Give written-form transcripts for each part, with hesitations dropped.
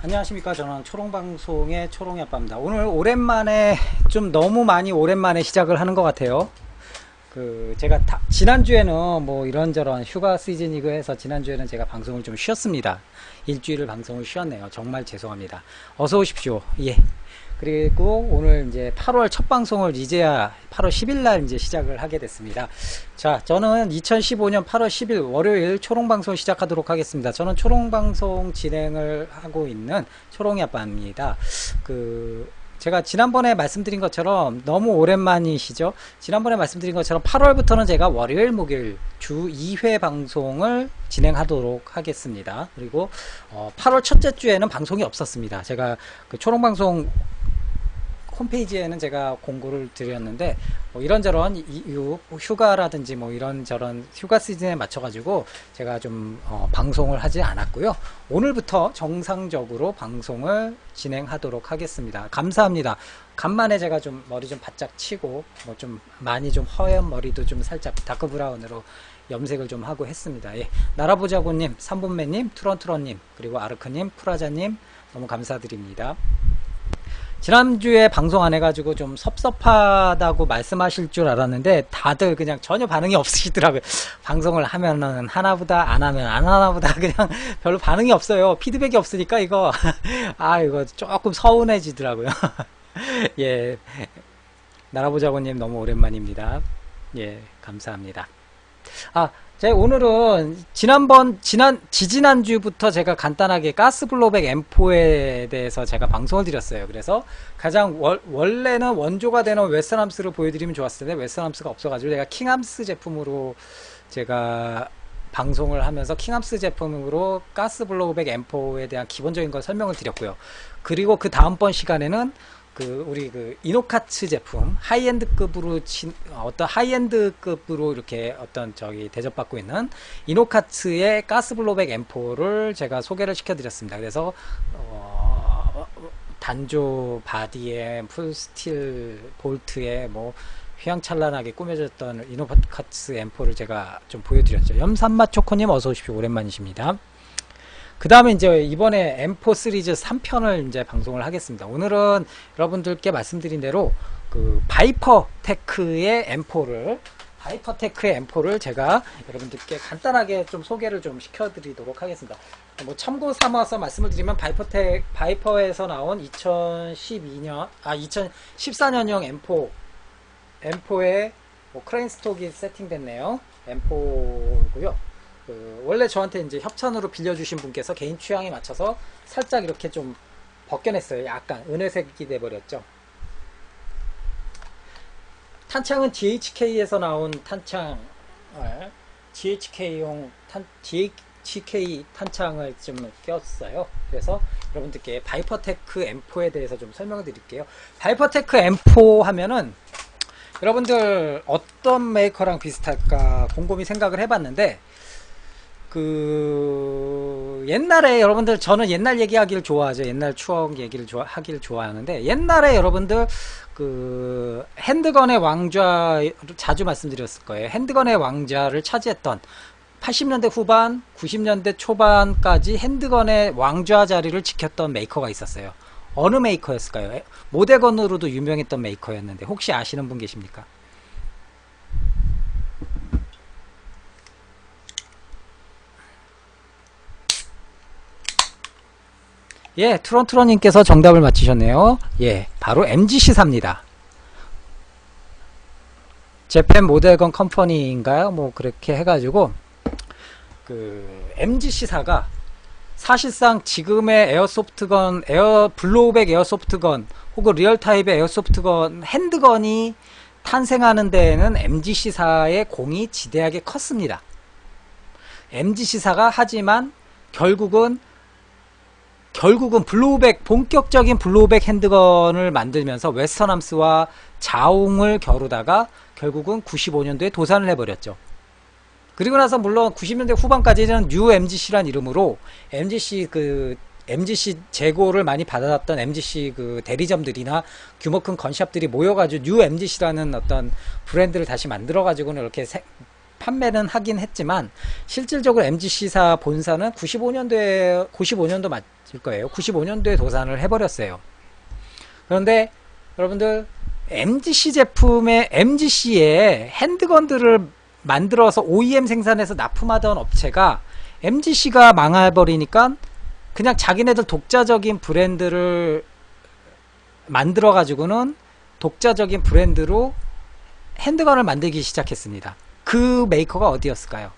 안녕하십니까. 저는 초롱방송의 초롱이 아빠입니다. 오늘 오랜만에 좀 너무 많이 오랜만에 시작을 하는 것 같아요. 제가 지난주에는 뭐 이런저런 휴가 시즌이고 해서 지난주에는 제가 방송을 좀 쉬었습니다. 일주일을 방송을 쉬었네요. 정말 죄송합니다. 어서 오십시오. 예. 그리고 오늘 이제 8월 첫 방송을 이제야 8월 10일 날 이제 시작을 하게 됐습니다. 자, 저는 2015년 8월 10일 월요일 초롱방송 시작하도록 하겠습니다. 저는 초롱방송 진행을 하고 있는 초롱이 아빠입니다. 제가 지난번에 말씀드린 것처럼 너무 오랜만이시죠? 지난번에 말씀드린 것처럼 8월부터는 제가 월요일, 목요일 주 2회 방송을 진행하도록 하겠습니다. 그리고 8월 첫째 주에는 방송이 없었습니다. 제가 그 초롱방송 홈페이지에는 제가 공고를 드렸는데 뭐 이런저런 휴가라든지 뭐 이런저런 휴가 시즌에 맞춰가지고 제가 좀 방송을 하지 않았고요. 오늘부터 정상적으로 방송을 진행하도록 하겠습니다. 감사합니다. 간만에 제가 좀 머리 좀 바짝 치고 뭐 좀 많이 좀 허연 머리도 좀 살짝 다크 브라운으로 염색을 좀 하고 했습니다. 예. 나라보자고님, 삼본매님, 투런투런님, 그리고 아르크님, 프라자님 너무 감사드립니다. 지난주에 방송 안 해가지고 좀 섭섭하다고 말씀하실 줄 알았는데 다들 그냥 전혀 반응이 없으시더라고요. 방송을 하면은 하나보다 안 하면 안 하나보다 그냥 별로 반응이 없어요. 피드백이 없으니까 이거 이거 조금 서운해지더라고요. 예, 나라보자고님 너무 오랜만입니다. 예, 감사합니다. 제가 오늘은 지지난주부터 제가 간단하게 가스블로백 M4에 대해서 제가 방송을 드렸어요. 그래서 가장 원래는 원조가 되는 웨스턴함스를 보여드리면 좋았을 텐데 웨스턴함스가 없어가지고 제가 킹함스 제품으로 제가 방송을 하면서 킹함스 제품으로 가스블로백 M4에 대한 기본적인 걸 설명을 드렸고요. 그리고 그 다음번 시간에는 우리 이노카츠 제품 하이엔드급으로 어떤 하이엔드급으로 이렇게 어떤 대접받고 있는 이노카츠의 가스블로백 M4를 제가 소개를 시켜드렸습니다. 그래서 단조 바디에 풀스틸 볼트에 뭐 휘황찬란하게 꾸며졌던 이노카츠 M4를 제가 좀 보여드렸죠. 염산맛 초코님 어서 오십시오. 오랜만이십니다. 그 다음에 이제 이번에 M4 시리즈 3편을 이제 방송을 하겠습니다. 오늘은 여러분들께 말씀드린 대로 바이퍼 테크의 M4를 제가 여러분들께 간단하게 좀 소개를 좀 시켜드리도록 하겠습니다. 뭐 참고 삼아서 말씀을 드리면 바이퍼에서 나온 2014년형 M4에 뭐 크레인 스톡이 세팅됐네요. M4고요. 원래 저한테 이제 협찬으로 빌려주신 분께서 개인 취향에 맞춰서 살짝 이렇게 좀 벗겨냈어요. 약간 은회색이 돼버렸죠. 탄창은 GHK에서 나온 탄창, GHK용 GHK 탄창을 좀 꼈어요. 그래서 여러분들께 바이퍼테크 M4에 대해서 좀 설명을 드릴게요. 바이퍼테크 M4 하면은 여러분들 어떤 메이커랑 비슷할까 곰곰이 생각을 해봤는데 옛날에 여러분들 저는 옛날 얘기하기를 좋아하죠. 옛날 추억 얘기를 하기를 좋아하는데 옛날에 여러분들 핸드건의 왕좌 자주 말씀드렸을 거예요. 핸드건의 왕좌를 차지했던 80년대 후반 90년대 초반까지 핸드건의 왕좌 자리를 지켰던 메이커가 있었어요. 어느 메이커였을까요? 모델건으로도 유명했던 메이커였는데 혹시 아시는 분 계십니까? 예, 트론트론님께서 정답을 맞히셨네요. 예, 바로 MGC사입니다. 재팬 모델건 컴퍼니인가요? 뭐 그렇게 해가지고 MGC사가 사실상 지금의 에어소프트건, 블로우백 에어소프트건 혹은 리얼타입의 에어소프트건, 핸드건이 탄생하는 데에는 MGC사의 공이 지대하게 컸습니다. MGC사가 하지만 결국은 본격적인 블로우백 핸드건을 만들면서 웨스턴함스와 자웅을 겨루다가 결국은 95년도에 도산을 해버렸죠. 그리고 나서 물론 90년대 후반까지는 뉴 MGC란 이름으로 MGC 재고를 많이 받아놨던 MGC 대리점들이나 규모 큰 건샵들이 모여가지고 뉴 MGC라는 어떤 브랜드를 다시 만들어가지고는 이렇게 판매는 하긴 했지만 실질적으로 MGC사 본사는 95년도 맞을 거예요. 95년도에 도산을 해버렸어요. 그런데 여러분들 MGC의 핸드건들을 만들어서 OEM 생산해서 납품하던 업체가 MGC가 망해버리니까 그냥 자기네들 독자적인 브랜드를 만들어 가지고는 독자적인 브랜드로 핸드건을 만들기 시작했습니다. 그 메이커가 어디였을까요?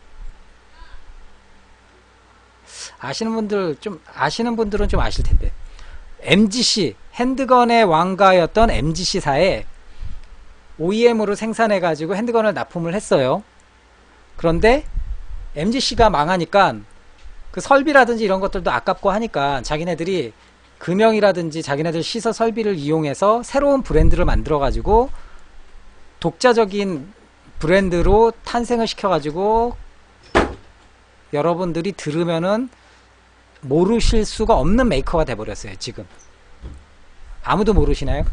아시는 분들은 좀 아실 텐데, MGC, 핸드건의 왕가였던 MGC사에 OEM으로 생산해 가지고 핸드건을 납품을 했어요. 그런데 MGC가 망하니까 그 설비라든지 이런 것들도 아깝고 하니까 자기네들이 금형이라든지 자기네들 시설 설비를 이용해서 새로운 브랜드를 만들어 가지고 독자적인 브랜드로 탄생을 시켜 가지고 여러분들이 들으면은 모르실 수가 없는 메이커가 돼버렸어요. 지금 아무도 모르시나요?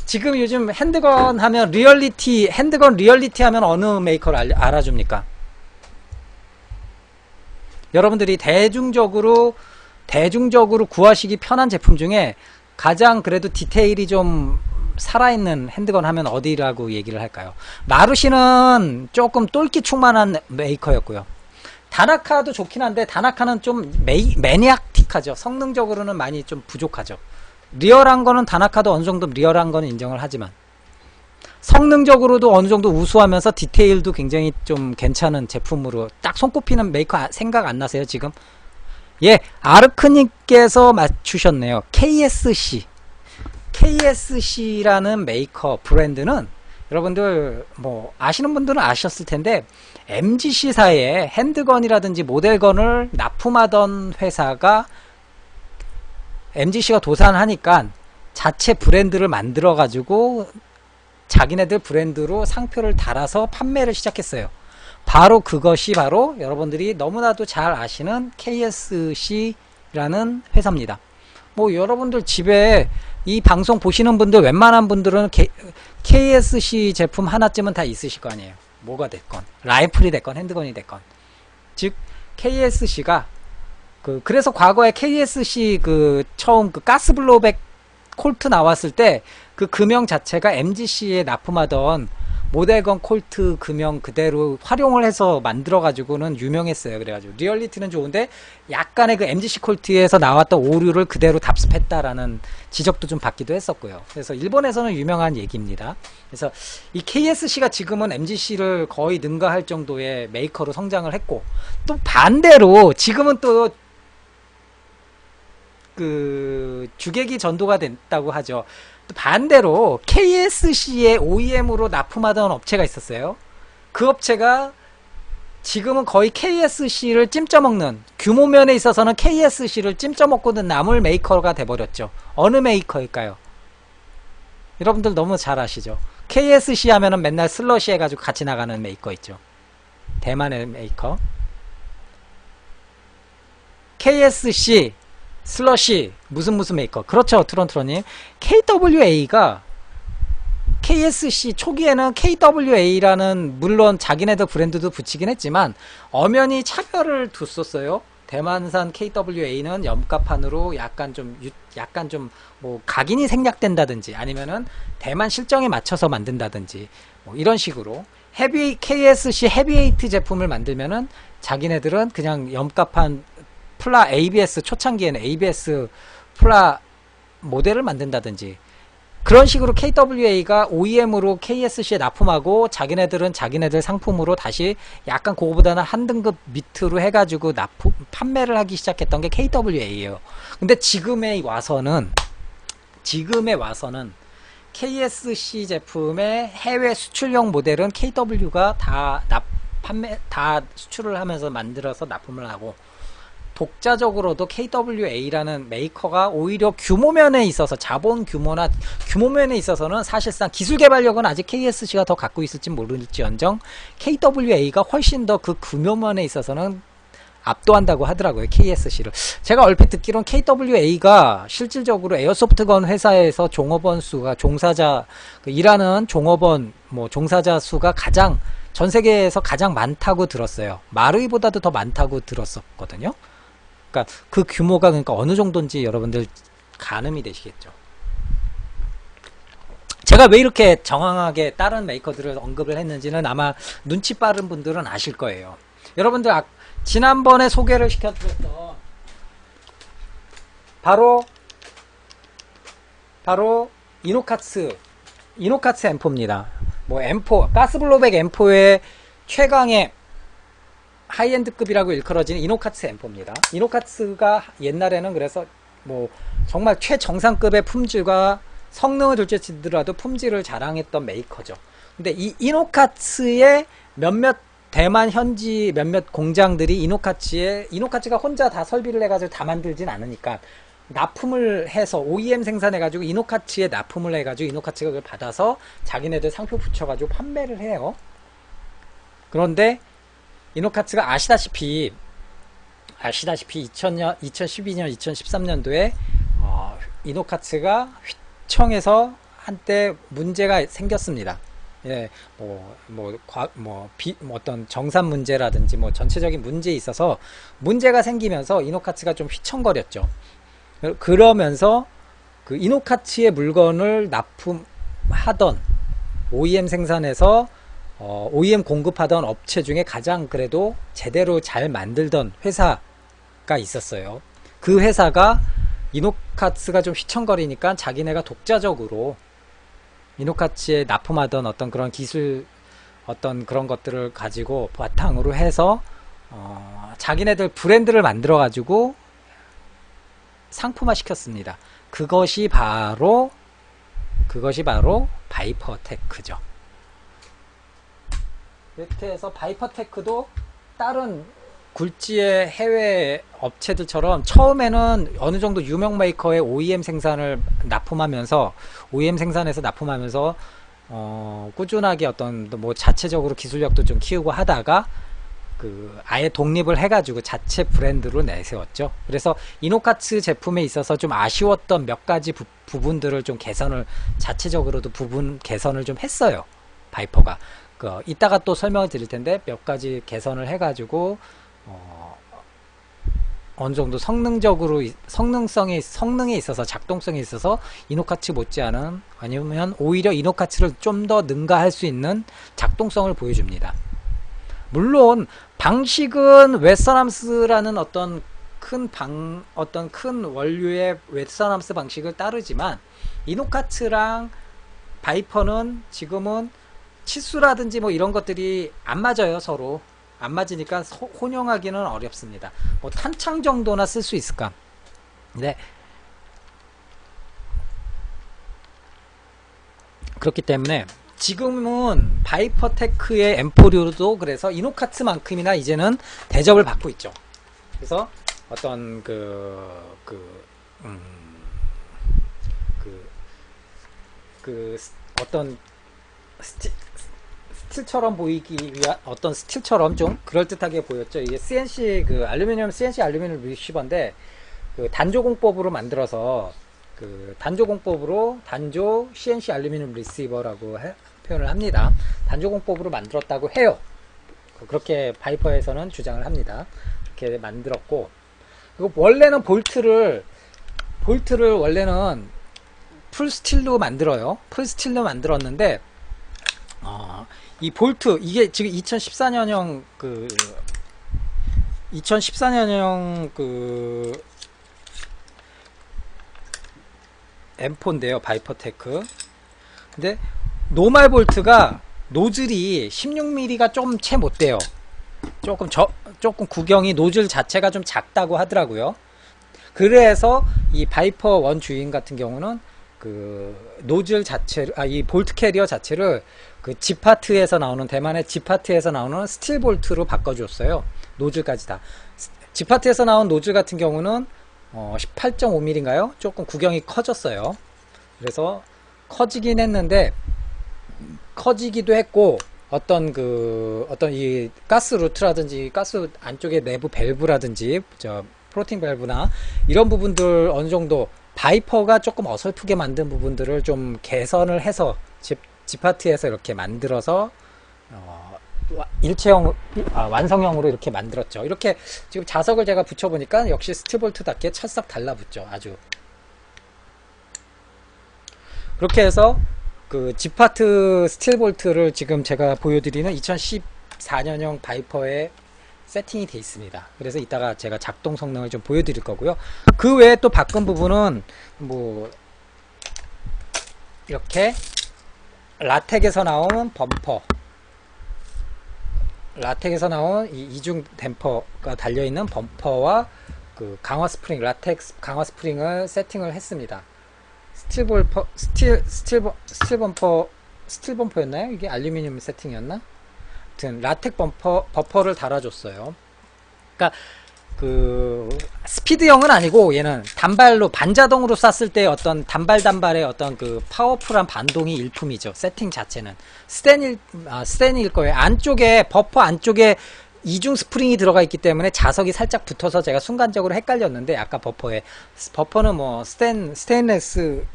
지금 요즘 핸드건 하면 핸드건 리얼리티 하면 어느 메이커를 알아줍니까? 여러분들이 대중적으로 구하시기 편한 제품 중에 가장 그래도 디테일이 좀 살아있는 핸드건 하면 어디라고 얘기를 할까요? 마루시는 조금 똘끼 충만한 메이커였고요. 다나카도 좋긴 한데 다나카는 좀 매니악틱하죠. 성능적으로는 많이 좀 부족하죠. 리얼한 거는 다나카도 어느 정도 리얼한 거는 인정을 하지만 성능적으로도 어느 정도 우수하면서 디테일도 굉장히 좀 괜찮은 제품으로 딱 손꼽히는 메이커 생각 안 나세요 지금? 예, 아르크님께서 맞추셨네요. KSC라는 메이커 브랜드는 여러분들 뭐 아시는 분들은 아셨을 텐데 MGC사에 핸드건이라든지 모델건을 납품하던 회사가 MGC가 도산하니까 자체 브랜드를 만들어 가지고 자기네들 브랜드로 상표를 달아서 판매를 시작했어요. 바로 그것이 바로 여러분들이 너무나도 잘 아시는 KSC라는 회사입니다. 뭐 여러분들 집에 이 방송 보시는 분들 웬만한 분들은 KSC 제품 하나쯤은 다 있으실 거 아니에요. 뭐가 됐건 라이플이 됐건 핸드건이 됐건. 즉 KSC가 그래서 과거에 KSC 처음 가스블로백 콜트 나왔을 때 그 금형 자체가 MGC에 납품하던 모델건 콜트 금형 그대로 활용을 해서 만들어 가지고는 유명했어요. 그래가지고 리얼리티는 좋은데 약간의 그 MGC 콜트에서 나왔던 오류를 그대로 답습했다라는 지적도 좀 받기도 했었고요. 그래서 일본에서는 유명한 얘기입니다. 그래서 이 KSC가 지금은 MGC를 거의 능가할 정도의 메이커로 성장을 했고, 또 반대로 지금은 또 주객이 전도가 됐다고 하죠. 또 반대로 KSC의 OEM으로 납품하던 업체가 있었어요. 그 업체가 지금은 거의 KSC를 찜쪄먹는, 규모면에 있어서는 KSC를 찜쪄먹고는 남을 메이커가 돼버렸죠. 어느 메이커일까요? 여러분들 너무 잘 아시죠? KSC 하면은 맨날 슬러시 해가지고 같이 나가는 메이커 있죠. 대만의 메이커. KSC 슬러시 무슨 메이커. 그렇죠, 트론트로님. KWA가 KSC 초기에는 KWA라는 물론 자기네들 브랜드도 붙이긴 했지만 엄연히 차별을 뒀었어요. 대만산 KWA는 염가판으로 약간 좀 뭐 각인이 생략된다든지 아니면은 대만 실정에 맞춰서 만든다든지 뭐 이런 식으로 KSC 헤비웨이트 제품을 만들면은 자기네들은 그냥 염가판 플라 ABS 초창기에는 ABS 플라 모델을 만든다든지 그런 식으로 KWA가 OEM으로 KSC에 납품하고 자기네들은 자기네들 상품으로 다시 약간 그거보다는 한 등급 밑으로 해가지고 판매를 하기 시작했던 게 KWA예요. 근데 지금에 와서는 KSC 제품의 해외 수출용 모델은 KW가 다 수출을 하면서 만들어서 납품을 하고, 독자적으로도 KWA라는 메이커가 오히려 규모면에 있어서 자본 규모나 규모면에 있어서는 사실상 기술 개발력은 아직 KSC가 더 갖고 있을지 모를지언정 KWA가 훨씬 더 그 규모면에 있어서는 압도한다고 하더라고요. KSC를. 제가 얼핏 듣기로는 KWA가 실질적으로 에어소프트건 회사에서 종업원 수가 일하는 종업원 종사자 수가 가장 전 세계에서 가장 많다고 들었어요. 마르이보다도 더 많다고 들었었거든요. 그러니까 그 규모가 그러니까 어느 정도인지 여러분들 가늠이 되시겠죠. 제가 왜 이렇게 정확하게 다른 메이커들을 언급을 했는지는 아마 눈치 빠른 분들은 아실 거예요. 여러분들 지난번에 소개를 시켜드렸던 바로 이노카츠 M4입니다. 뭐 M4 가스블로백 M4의 최강의 하이엔드급이라고 일컬어지는 이노카츠 M4입니다. 이노카츠가 옛날에는 그래서 뭐 정말 최정상급의 품질과 성능을 둘째치더라도 품질을 자랑했던 메이커죠. 근데 이 이노카츠의 몇몇 대만 현지 몇몇 공장들이 이노카츠가 혼자 다 설비를 해가지고 다 만들진 않으니까 납품을 해서 OEM 생산해가지고 이노카츠에 납품을 해가지고 이노카츠가 그걸 받아서 자기네들 상표 붙여가지고 판매를 해요. 그런데 이노카츠가 아시다시피 2012년, 2013년도에 이노카츠가 휘청해서 한때 문제가 생겼습니다. 예, 어떤 정산 문제라든지 뭐 전체적인 문제에 있어서 문제가 생기면서 이노카츠가 좀 휘청거렸죠. 그러면서 그 이노카츠의 물건을 납품하던 OEM 생산해서 OEM 공급하던 업체 중에 가장 그래도 제대로 잘 만들던 회사가 있었어요. 그 회사가 이노카츠가 좀 휘청거리니까 자기네가 독자적으로 이노카츠에 납품하던 어떤 그런 기술 어떤 그런 것들을 가지고 바탕으로 해서 자기네들 브랜드를 만들어 가지고 상품화 시켰습니다. 그것이 바로 바이퍼테크죠. 이렇게 해서 바이퍼테크도 다른 굴지의 해외 업체들처럼 처음에는 어느 정도 유명 메이커의 OEM 생산을 납품하면서 OEM 생산해서 납품하면서 꾸준하게 어떤 뭐 자체적으로 기술력도 좀 키우고 하다가 아예 독립을 해가지고 자체 브랜드로 내세웠죠. 그래서 이노카츠 제품에 있어서 좀 아쉬웠던 몇 가지 부분들을 좀 자체적으로도 부분 개선을 좀 했어요. 바이퍼가. 이따가 또 설명을 드릴 텐데 몇 가지 개선을 해가지고 어느 정도 성능에 있어서 작동성에 있어서 이노카츠 못지않은 아니면 오히려 이노카츠를 좀 더 능가할 수 있는 작동성을 보여줍니다. 물론 방식은 웨스턴함스라는 어떤 큰 원류의 웨스턴함스 방식을 따르지만 이노카츠랑 바이퍼는 지금은 치수라든지 뭐 이런 것들이 안 맞아요. 서로 안 맞으니까 혼용하기는 어렵습니다. 뭐 탄창 정도나 쓸 수 있을까? 네. 그렇기 때문에 지금은 바이퍼테크의 M4류도 그래서 이노카츠만큼이나 이제는 대접을 받고 있죠. 그래서 어떤 어떤 스틸처럼 보이기 위한 어떤 스틸처럼 좀 그럴듯하게 보였죠. 이게 CNC CNC 알루미늄 리시버인데 단조 공법으로 만들어서 단조 CNC 알루미늄 리시버라고 표현을 합니다. 단조 공법으로 만들었다고 해요. 그렇게 바이퍼에서는 주장을 합니다. 이렇게 만들었고, 그리고 원래는 볼트를 원래는 풀스틸로 만들어요. 풀스틸로 만들었는데 이 볼트 이게 지금 2014년형 M4인데요. 바이퍼테크. 근데 노멀 볼트가 노즐이 16mm가 좀 채 못 돼요. 조금 구경이 노즐 자체가 좀 작다고 하더라고요. 그래서 이 바이퍼 원 주인 같은 경우는 노즐 자체를 이 볼트 캐리어 자체를 지파트에서 나오는 대만의 지파트에서 나오는 스틸 볼트로 바꿔줬어요. 노즐까지 다. 지파트에서 나온 노즐 같은 경우는 18.5mm인가요? 조금 구경이 커졌어요. 그래서 커지기도 했고 어떤 이 가스 루트라든지 가스 안쪽에 내부 밸브라든지 프로틴 밸브나 이런 부분들 어느 정도 바이퍼가 조금 어설프게 만든 부분들을 좀 개선을 해서 지파트에서 이렇게 만들어서 일체형, 완성형으로 이렇게 만들었죠. 이렇게 지금 자석을 제가 붙여보니까 역시 스틸볼트답게 찰싹 달라붙죠. 아주. 그렇게 해서 그 G파트 스틸볼트를 지금 제가 보여드리는 2014년형 바이퍼에 세팅이 되어 있습니다. 그래서 이따가 제가 작동 성능을 좀 보여드릴 거고요. 그 외에 또 바꾼 부분은 뭐 이렇게 라텍에서 나온 범퍼, 라텍에서 나온 이 이중 댐퍼가 달려있는 범퍼와 그 강화 스프링, 라텍스 강화 스프링을 세팅을 했습니다. 스틸 범퍼였나요? 이게 알루미늄 세팅이었나? 아무튼 라텍 버퍼를 달아줬어요. 그러니까 그 스피드형은 아니고 얘는 단발로 반자동으로 쐈을 때 어떤 단발의 어떤 그 파워풀한 반동이 일품이죠. 세팅 자체는 스텐일 거예요. 안쪽에 버퍼 안쪽에 이중 스프링이 들어가 있기 때문에 자석이 살짝 붙어서 제가 순간적으로 헷갈렸는데 아까 버퍼는 뭐 스테인레스라고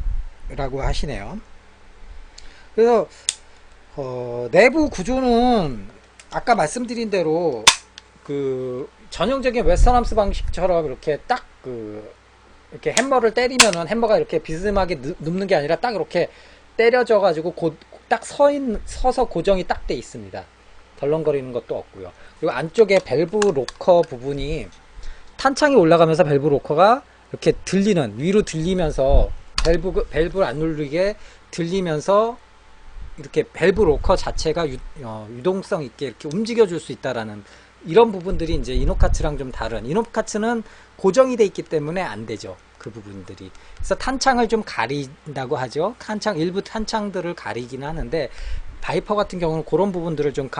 하시네요. 그래서 내부 구조는 아까 말씀드린 대로 그 전형적인 웨스턴함스 방식처럼 이렇게 딱 이렇게 햄머를 때리면은 햄머가 이렇게 비스듬하게 눕는 게 아니라 딱 이렇게 때려져 가지고 딱 서서 고정이 딱 돼 있습니다. 덜렁거리는 것도 없고요. 그리고 안쪽에 밸브 로커 부분이 탄창이 올라가면서 밸브 로커가 이렇게 위로 들리면서 밸브를 안 누르게 들리면서 이렇게 밸브 로커 자체가 유동성 있게 이렇게 움직여 줄 수 있다라는 이런 부분들이 이제 이노카츠랑 좀 다른, 이노카츠는 고정이 돼 있기 때문에 안 되죠. 그 부분들이. 그래서 탄창을 좀 가린다고 하죠. 일부 탄창들을 가리긴 하는데, 바이퍼 같은 경우는 그런 부분들을 좀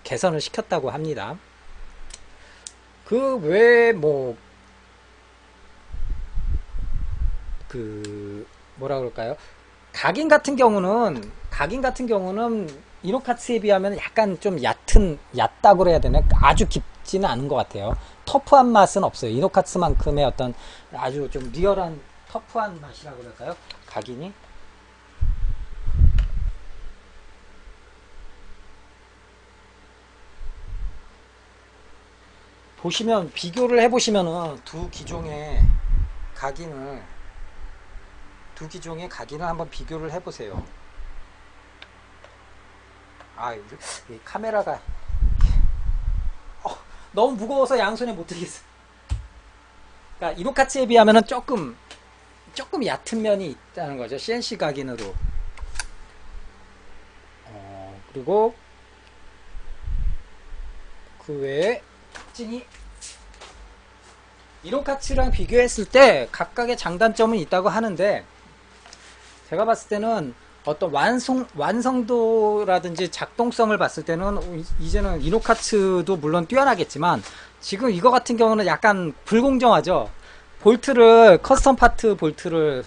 개선을 시켰다고 합니다. 그 외에 뭐라 그럴까요? 각인 같은 경우는 이노카츠에 비하면 약간 좀 얕다고 그래야 되나? 아주 깊지는 않은 것 같아요. 터프한 맛은 없어요. 이노카츠만큼의 어떤 아주 좀 리얼한 터프한 맛이라고 그럴까요? 각인이. 비교를 해보시면은 두 기종의 각인을 한번 비교를 해보세요. 이 카메라가 너무 무거워서 양손에 못 들겠어. 그러니까 이노카츠에 비하면은 조금 얕은 면이 있다는 거죠. CNC 각인으로. 그리고 그 외에 특징이 이노카츠랑 비교했을 때 각각의 장단점은 있다고 하는데, 제가 봤을 때는 어떤 완성도라든지 작동성을 봤을 때는 이제는 이노카츠도 물론 뛰어나겠지만, 지금 이거 같은 경우는 약간 불공정하죠. 커스텀 파트 볼트를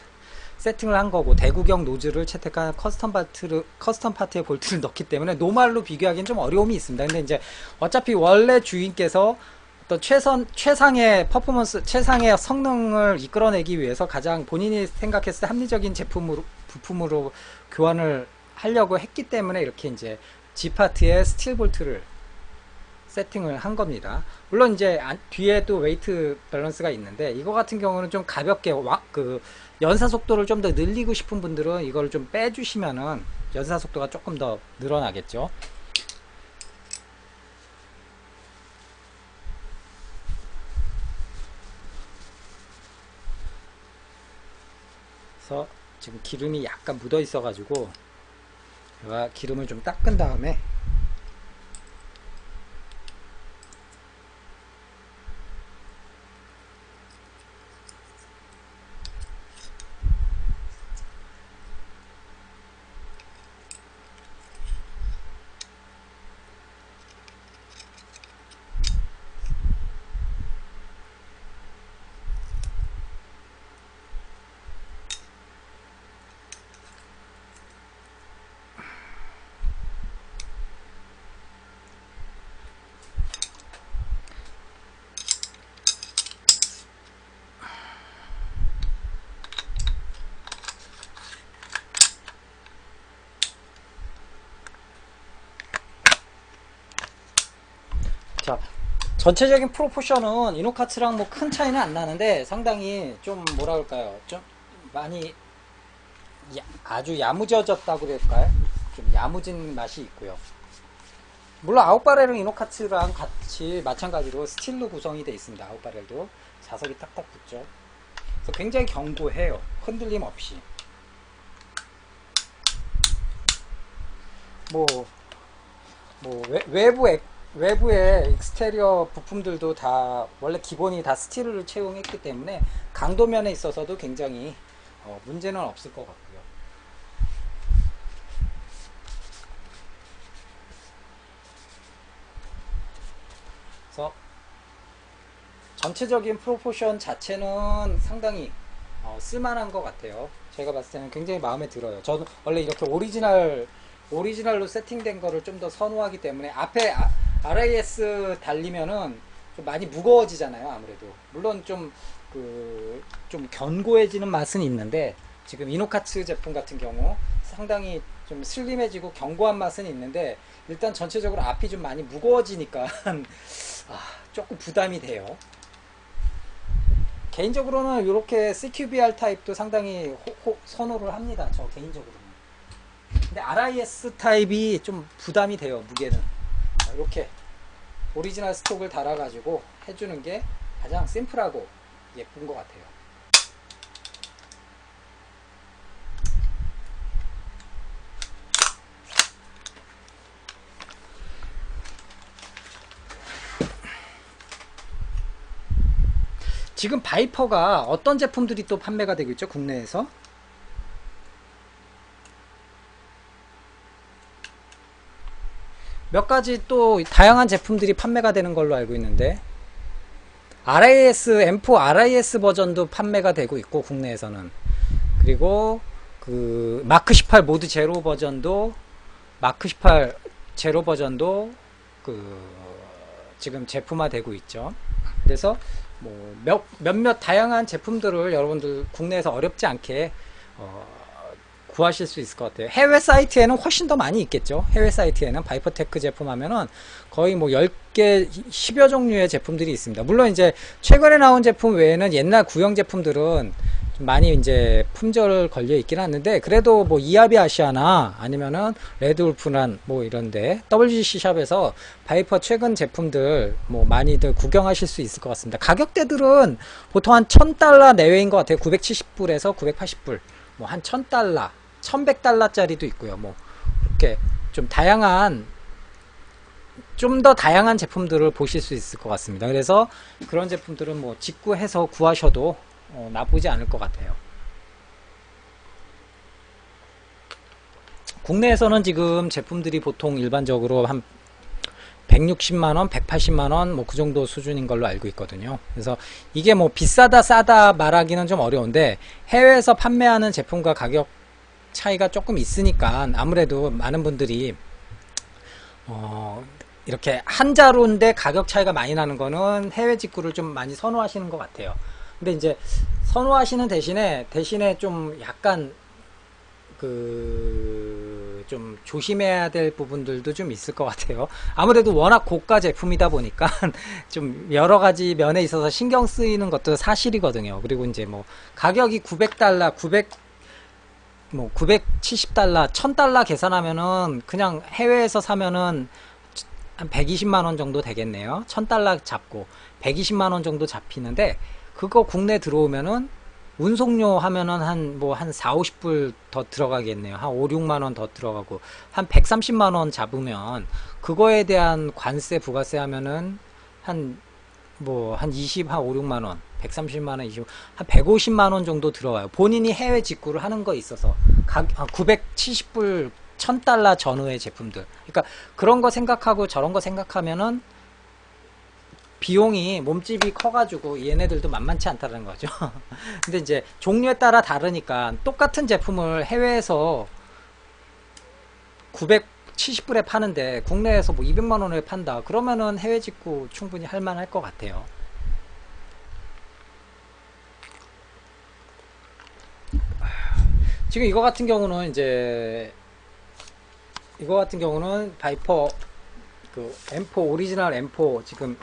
세팅을 한 거고, 대구경 노즐을 채택한 커스텀 파트에 볼트를 넣기 때문에 노말로 비교하기는 좀 어려움이 있습니다. 근데 이제 어차피 원래 주인께서 어떤 최상의 퍼포먼스, 최상의 성능을 이끌어내기 위해서 가장 본인이 생각했을 때 합리적인 부품으로 교환을 하려고 했기 때문에 이렇게 이제 G파트에 스틸 볼트를 세팅을 한 겁니다. 물론 이제 뒤에도 웨이트 밸런스가 있는데, 이거 같은 경우는 좀 가볍게 연사 속도를 좀 더 늘리고 싶은 분들은 이걸 좀 빼주시면은 연사 속도가 조금 더 늘어나겠죠. 그래서 지금 기름이 약간 묻어 있어 가지고 제가 기름을 좀 닦은 다음에 자, 전체적인 프로포션은 이노카츠랑 뭐 큰 차이는 안 나는데 상당히 좀 뭐라 그럴까요? 좀 많이 아주 야무져졌다고 그럴까요? 좀 야무진 맛이 있고요. 물론 아웃바렐은 이노카츠랑 같이 마찬가지로 스틸로 구성이 되어 있습니다. 아웃바렐도 자석이 딱딱 붙죠. 그래서 굉장히 견고해요. 흔들림 없이. 뭐 외부의 익스테리어 부품들도 다 원래 기본이 다 스틸을 채용했기 때문에 강도면에 있어서도 굉장히 문제는 없을 것 같고요. 그래서 전체적인 프로포션 자체는 상당히 쓸만한 것 같아요. 제가 봤을 때는 굉장히 마음에 들어요. 저도 원래 이렇게 오리지널로 세팅된 거를 좀 더 선호하기 때문에 앞에 RIS 달리면은 좀 많이 무거워지잖아요. 아무래도 물론 좀 견고해지는 맛은 있는데 지금 이노카츠 제품 같은 경우 상당히 좀 슬림해지고 견고한 맛은 있는데 일단 전체적으로 앞이 좀 많이 무거워지니까 조금 부담이 돼요. 개인적으로는 이렇게 CQBR 타입도 상당히 선호를 합니다. 저 개인적으로는. 근데 RIS 타입이 좀 부담이 돼요. 무게는. 이렇게 오리지널 스톡을 달아가지고 해주는 게 가장 심플하고 예쁜 것 같아요. 지금 바이퍼가 어떤 제품들이 또 판매가 되고 있죠? 국내에서? 몇 가지 또 다양한 제품들이 판매가 되는 걸로 알고 있는데 RIS, M4 RIS 버전도 판매가 되고 있고 국내에서는 그리고 그 마크 18 모드 제로 버전도 마크 18 제로 버전도 지금 제품화 되고 있죠. 그래서 뭐 몇몇 다양한 제품들을 여러분들 국내에서 어렵지 않게 구하실 수 있을 것 같아요. 해외 사이트에는 훨씬 더 많이 있겠죠. 해외 사이트에는 바이퍼테크 제품 하면은 거의 뭐 10개, 10여 종류의 제품들이 있습니다. 물론 이제 최근에 나온 제품 외에는 옛날 구형 제품들은 좀 많이 이제 품절 걸려 있긴 하는데 그래도 뭐 이하비 아시아나 아니면은 레드울프난 뭐 이런데 WGC 샵에서 바이퍼 최근 제품들 뭐 많이들 구경하실 수 있을 것 같습니다. 가격대들은 보통 한 1000달러 내외인 것 같아요. 970불에서 980불 뭐 한 1000달러 1100달러짜리도 있고요. 뭐 이렇게 좀 더 다양한 제품들을 보실 수 있을 것 같습니다. 그래서 그런 제품들은 뭐 직구해서 구하셔도 나쁘지 않을 것 같아요. 국내에서는 지금 제품들이 보통 일반적으로 한 160만원, 180만원 뭐 그 정도 수준인 걸로 알고 있거든요. 그래서 이게 뭐 비싸다 싸다 말하기는 좀 어려운데 해외에서 판매하는 제품과 가격 차이가 조금 있으니까 아무래도 많은 분들이 이렇게 한 자루인데 가격 차이가 많이 나는 거는 해외 직구를 좀 많이 선호하시는 것 같아요. 근데 이제 선호하시는 대신에 좀 약간 좀 조심해야 될 부분들도 좀 있을 것 같아요. 아무래도 워낙 고가 제품이다 보니까 좀 여러 가지 면에 있어서 신경 쓰이는 것도 사실이거든요. 그리고 이제 뭐 가격이 900달러, 970달러, 1000달러 계산하면은 그냥 해외에서 사면은 한 120만원 정도 되겠네요. 1000달러 잡고 120만원 정도 잡히는데 그거 국내 들어오면은 운송료 하면은 한 4, 50불 더 들어가겠네요. 한 5, 6만원 더 들어가고 한 130만원 잡으면 그거에 대한 관세, 부가세 하면은 한 20, 한 5, 6만원 130만원, 20, 한 150만원 정도 들어와요. 본인이 해외 직구를 하는 거 있어서 970불 1000달러 전후의 제품들. 그러니까 그런 거 생각하고 저런 거 생각하면은 비용이 몸집이 커가지고 얘네들도 만만치 않다는 거죠. 근데 이제 종류에 따라 다르니까 똑같은 제품을 해외에서 970불에 파는데 국내에서 뭐 200만원에 판다. 그러면은 해외 직구 충분히 할만할 것 같아요. 지금 이거 같은 경우는 바이퍼 그 M4 오리지널 M4 지금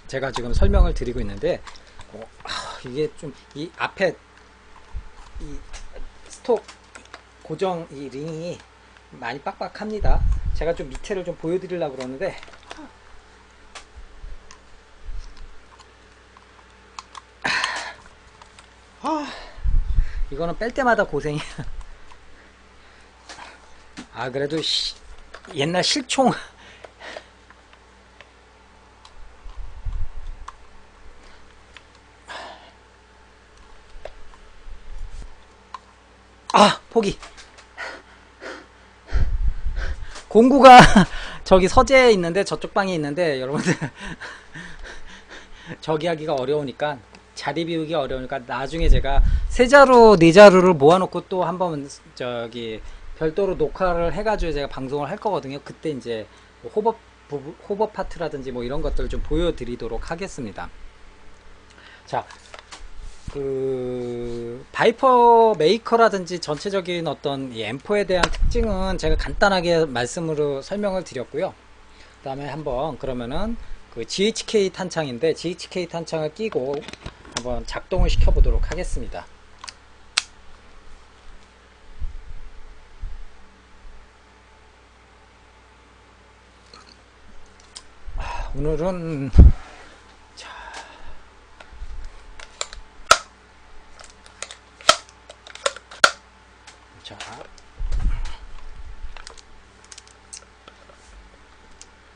제가 지금 설명을 드리고 있는데 이게 좀 이 앞에 이 스톡 고정 이 링이 많이 빡빡합니다. 제가 좀 밑에를 좀 보여드리려고 그러는데 이거는 뺄 때마다 고생이야. 그래도 옛날 실총 포기. 공구가 저기 서재에 있는데 저쪽 방에 있는데 여러분들 저기 하기가 어려우니까 자리 비우기 어려우니까 나중에 제가 세 자루 네 자루를 모아놓고 또 한번 저기 별도로 녹화를 해가지고 제가 방송을 할 거거든요. 그때 이제 호버 파트라든지 뭐 이런 것들을 좀 보여드리도록 하겠습니다. 자, 그 바이퍼 메이커라든지 전체적인 어떤 이 M4에 대한 특징은 제가 간단하게 말씀으로 설명을 드렸고요. 그 다음에 한번 그러면은 그 GHK 탄창인데 GHK 탄창을 끼고 한번 작동을 시켜 보도록 하겠습니다. 오늘은 자,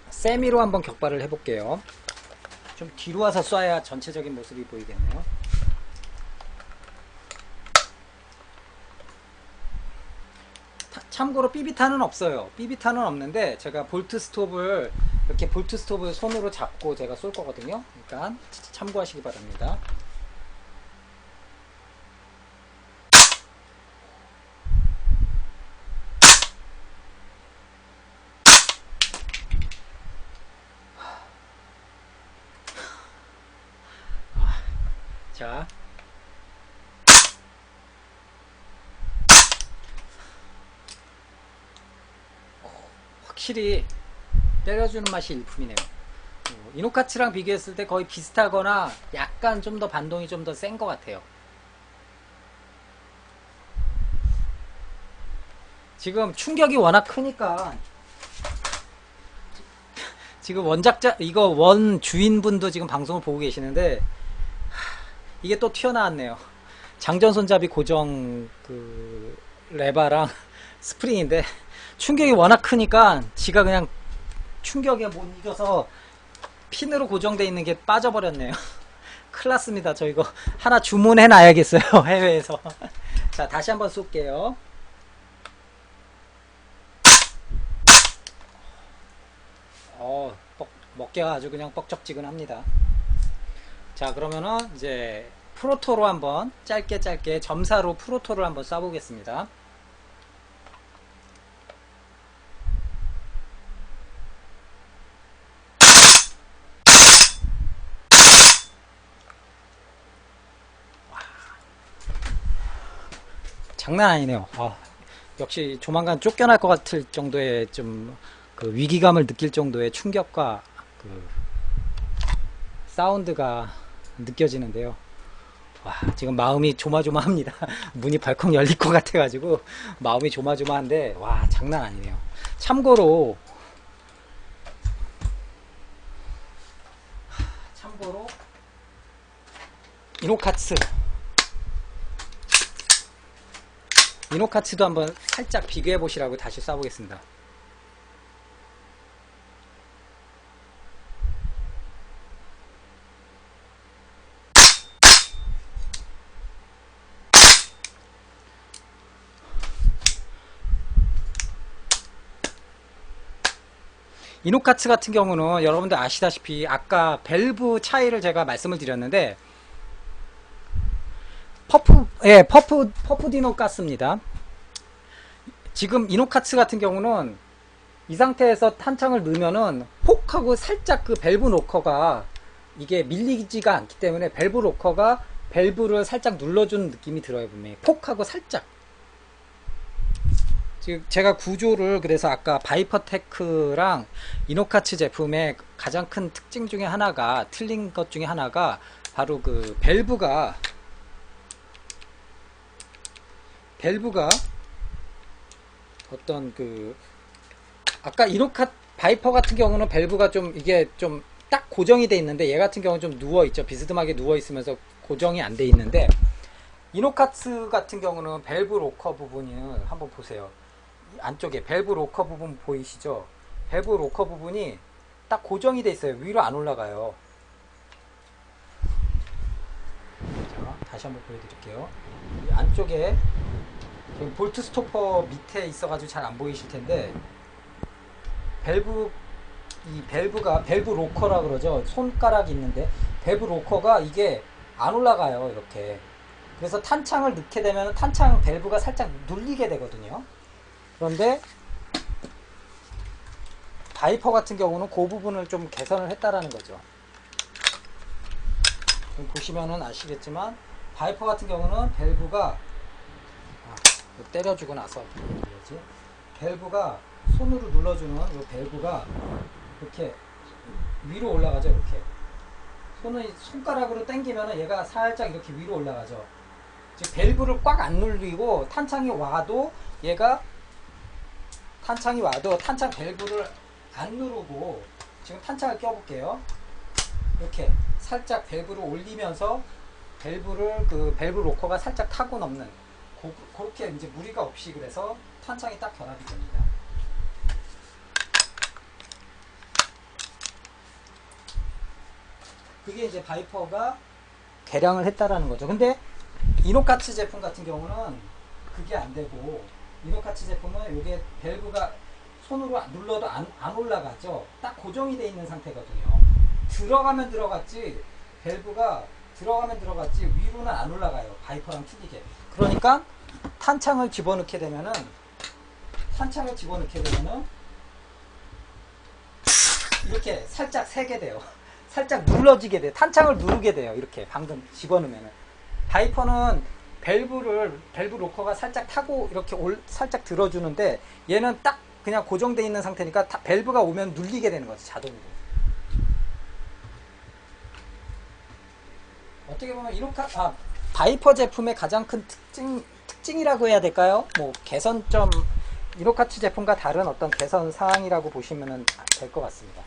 세미로 한번 격발을 해볼게요. 좀 뒤로 와서 쏴야 전체적인 모습이 보이겠네요. 참고로 삐비탄은 없어요. 삐비탄은 없는데 제가 볼트 스톱을 이렇게 볼트 스톱을 손으로 잡고 제가 쏠 거거든요. 그러니까 참고하시기 바랍니다. 자, 확실히 때려주는 맛이 일품이네요. 이노카츠랑 비교했을 때 거의 비슷하거나 약간 좀 더 반동이 좀 더 센 것 같아요. 지금 충격이 워낙 크니까 지금 원작자 이거 원 주인분도 지금 방송을 보고 계시는데 이게 또 튀어나왔네요. 장전 손잡이 고정 그 레바랑 스프링인데 충격이 워낙 크니까 지가 그냥 충격에 못 이겨서 핀으로 고정되어 있는 게 빠져버렸네요. 큰일 났습니다. 저 이거 하나 주문해 놔야겠어요. 해외에서. 자, 다시 한번 쏠게요. 먹기가 아주 그냥 뻑적지근합니다. 자, 그러면은 이제 프로토로 한번 짧게 점사로 프로토를 한번 쏴보겠습니다. 장난 아니네요. 역시 조만간 쫓겨날 것 같을 정도의 좀 그 위기감을 느낄 정도의 충격과 그 사운드가 느껴지는데요. 지금 마음이 조마조마합니다. 문이 벌컥 열릴 것 같아가지고 마음이 조마조마한데 장난 아니네요. 참고로 이노카츠도 한번 살짝 비교해 보시라고 다시 쏴보겠습니다. 이노카츠 같은 경우는 여러분들 아시다시피 아까 밸브 차이를 제가 말씀을 드렸는데 퍼프 디노 가스입니다. 지금 이노카츠 같은 경우는 이 상태에서 탄창을 넣으면은 혹 하고 살짝 그 밸브 로커가 이게 밀리지가 않기 때문에 밸브 로커가 밸브를 살짝 눌러주는 느낌이 들어요. 분명히 폭 하고 살짝 지금 제가 구조를 그래서 아까 바이퍼테크랑 이노카츠 제품의 가장 큰 특징 중에 하나가 틀린 것 중에 하나가 바로 그 밸브가 어떤 그 아까 이노카 바이퍼 같은 경우는 밸브가 좀 이게 좀 딱 고정이 돼 있는데 얘 같은 경우는 좀 누워 있죠. 비스듬하게 누워 있으면서 고정이 안 돼 있는데 이노카츠 같은 경우는 밸브 로커 부분이 한번 보세요. 안쪽에 밸브 로커 부분 보이시죠? 밸브 로커 부분이 딱 고정이 돼 있어요. 위로 안 올라가요. 자, 다시 한번 보여드릴게요. 이 안쪽에 볼트 스토퍼 밑에 있어가지고 잘 안 보이실 텐데 이 밸브가 밸브 로커라 그러죠. 손가락이 있는데 밸브 로커가 이게 안 올라가요. 이렇게. 그래서 탄창을 넣게 되면 탄창 밸브가 살짝 눌리게 되거든요. 그런데 바이퍼 같은 경우는 그 부분을 좀 개선을 했다라는 거죠. 보시면은 아시겠지만 바이퍼 같은 경우는 밸브가 때려주고 나서 밸브가 손으로 눌러주는 이 밸브가 이렇게 위로 올라가죠. 이렇게 손가락으로 당기면은 얘가 살짝 이렇게 위로 올라가죠. 즉 밸브를 꽉 안 눌리고 탄창이 와도 탄창 밸브를 안 누르고 지금 탄창을 껴볼게요. 이렇게 살짝 밸브를 올리면서 그 밸브 로커가 살짝 타고 넘는 그렇게 이제 무리가 없이 그래서 탄창이 딱 결합이 됩니다. 그게 이제 바이퍼가 개량을 했다라는 거죠. 근데 이노카츠 제품 같은 경우는 그게 안 되고 이노카츠 제품은 이게 밸브가 손으로 눌러도 안 올라가죠. 딱 고정이 돼 있는 상태거든요. 들어가면 들어갔지 밸브가 들어가면 들어갔지 위로는 안 올라가요. 바이퍼랑 틀리게. 그러니까 탄창을 집어넣게 되면은 이렇게 살짝 세게 돼요. 살짝 눌러지게 돼요. 탄창을 누르게 돼요. 이렇게 방금 집어넣으면은. 바이퍼는 밸브 로커가 살짝 타고 이렇게 살짝 들어주는데 얘는 딱 그냥 고정되어 있는 상태니까 밸브가 오면 눌리게 되는 거죠. 자동으로. 어떻게 보면 바이퍼 제품의 가장 큰 특징이라고 해야 될까요? 뭐 개선점, 이노카츠 제품과 다른 어떤 개선 사항이라고 보시면 될 것 같습니다.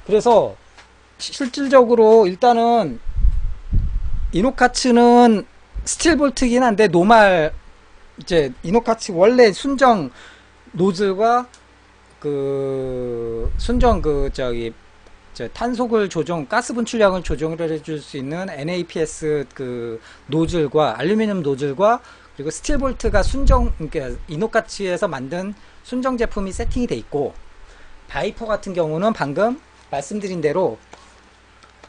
그래서 실질적으로 일단은 이노카츠는 스틸 볼트긴 한데 노말 이제 이노카츠 원래 순정 노즐과 탄속을 가스 분출량을 조정을 해줄 수 있는 NAPS 그 노즐과 알루미늄 노즐과 그리고 스틸 볼트가 그러니까 이노카츠에서 만든 순정 제품이 세팅이 돼 있고 바이퍼 같은 경우는 방금 말씀드린 대로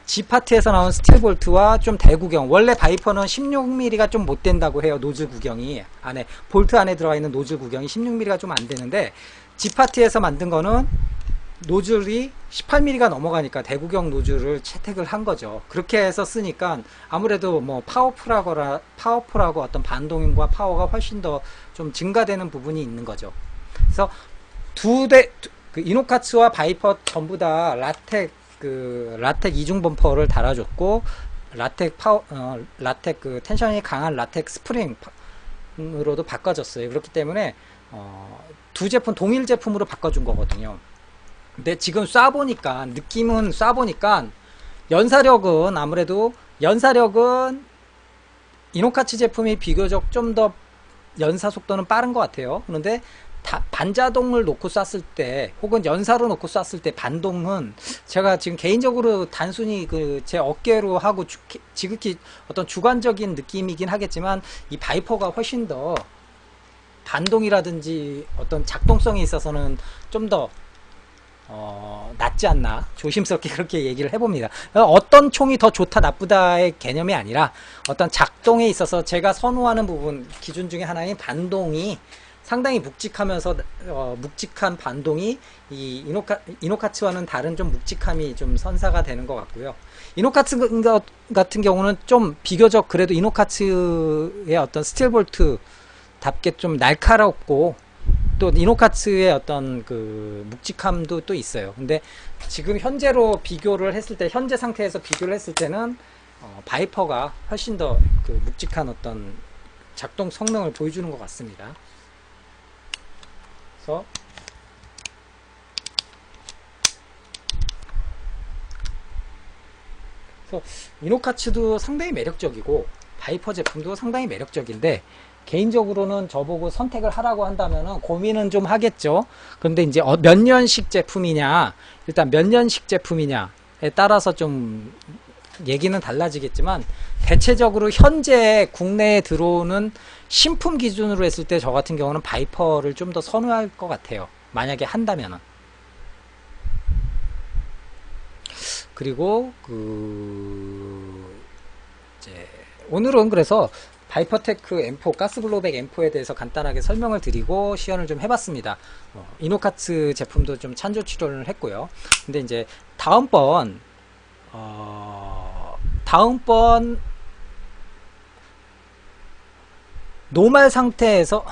G파트에서 나온 스틸 볼트와 좀 대구경, 원래 바이퍼는 16mm가 좀 못 된다고 해요. 노즐 구경이 볼트 안에 들어가 있는 노즐 구경이 16mm가 좀 안 되는데 G파트에서 만든 거는 노즐이 18mm가 넘어가니까 대구경 노즐을 채택을 한 거죠. 그렇게 해서 쓰니까 아무래도 뭐 파워풀하고 어떤 반동과 파워가 훨씬 더 좀 증가되는 부분이 있는 거죠. 그래서 그 이노카츠와 바이퍼 전부 다 라텍 이중 범퍼를 달아줬고 라텍 그 텐션이 강한 라텍 스프링으로도 바꿔줬어요. 그렇기 때문에 두 제품 동일 제품으로 바꿔준 거거든요. 근데 지금 느낌은 쏴보니까 연사력은 이노카츠 제품이 비교적 좀 더 연사 속도는 빠른 것 같아요. 그런데 반자동을 놓고 쐈을 때 혹은 연사로 놓고 쐈을 때 반동은 제가 지금 개인적으로 단순히 제 어깨로 하고 지극히 어떤 주관적인 느낌이긴 하겠지만 이 바이퍼가 훨씬 더 반동이라든지 어떤 작동성에 있어서는 좀 더 낫지 않나 조심스럽게 그렇게 얘기를 해봅니다. 어떤 총이 더 좋다 나쁘다의 개념이 아니라 어떤 작동에 있어서 제가 선호하는 부분 기준 중에 하나인 반동이 상당히 묵직하면서 묵직한 반동이 이 이노카츠와는 다른 좀 묵직함이 좀 선사가 되는 것 같고요. 이노카츠 같은 경우는 좀 비교적 그래도 이노카츠의 어떤 스틸볼트 답게 좀 날카롭고 또 이노카츠의 어떤 그 묵직함도 또 있어요. 근데 지금 현재로 비교를 했을 때, 현재 상태에서 비교를 했을 때는 바이퍼가 훨씬 더 그 묵직한 어떤 작동 성능을 보여주는 것 같습니다. 그래서 이노카츠도 상당히 매력적이고 바이퍼 제품도 상당히 매력적인데, 개인적으로는 저보고 선택을 하라고 한다면은 고민은 좀 하겠죠. 그런데 이제 몇 년식 제품이냐, 일단 몇 년식 제품이냐에 따라서 좀 얘기는 달라지겠지만, 대체적으로 현재 국내에 들어오는 신품 기준으로 했을 때 저 같은 경우는 바이퍼를 좀 더 선호할 것 같아요. 만약에 한다면은. 그리고 이제 오늘은 그래서 바이퍼테크 M4 가스블로백 M4에 대해서 간단하게 설명을 드리고 시연을 좀 해봤습니다. 이노카츠 제품도 좀 찬조 출연을 했고요. 근데 이제 다음번 노말 상태에서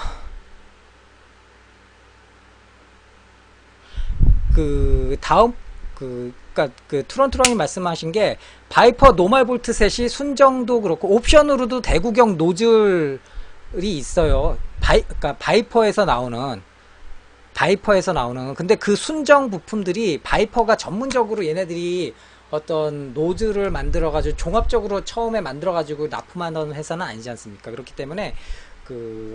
그러니까 트론트롱이 말씀하신 게 바이퍼 노말 볼트 셋이 순정도 그렇고 옵션으로도 대구경 노즐이 있어요. 그러니까 바이퍼에서 나오는 근데 그 순정 부품들이 바이퍼가 전문적으로 얘네들이 어떤 노즐을 만들어 가지고 종합적으로 처음에 만들어 가지고 납품하는 회사는 아니지 않습니까? 그렇기 때문에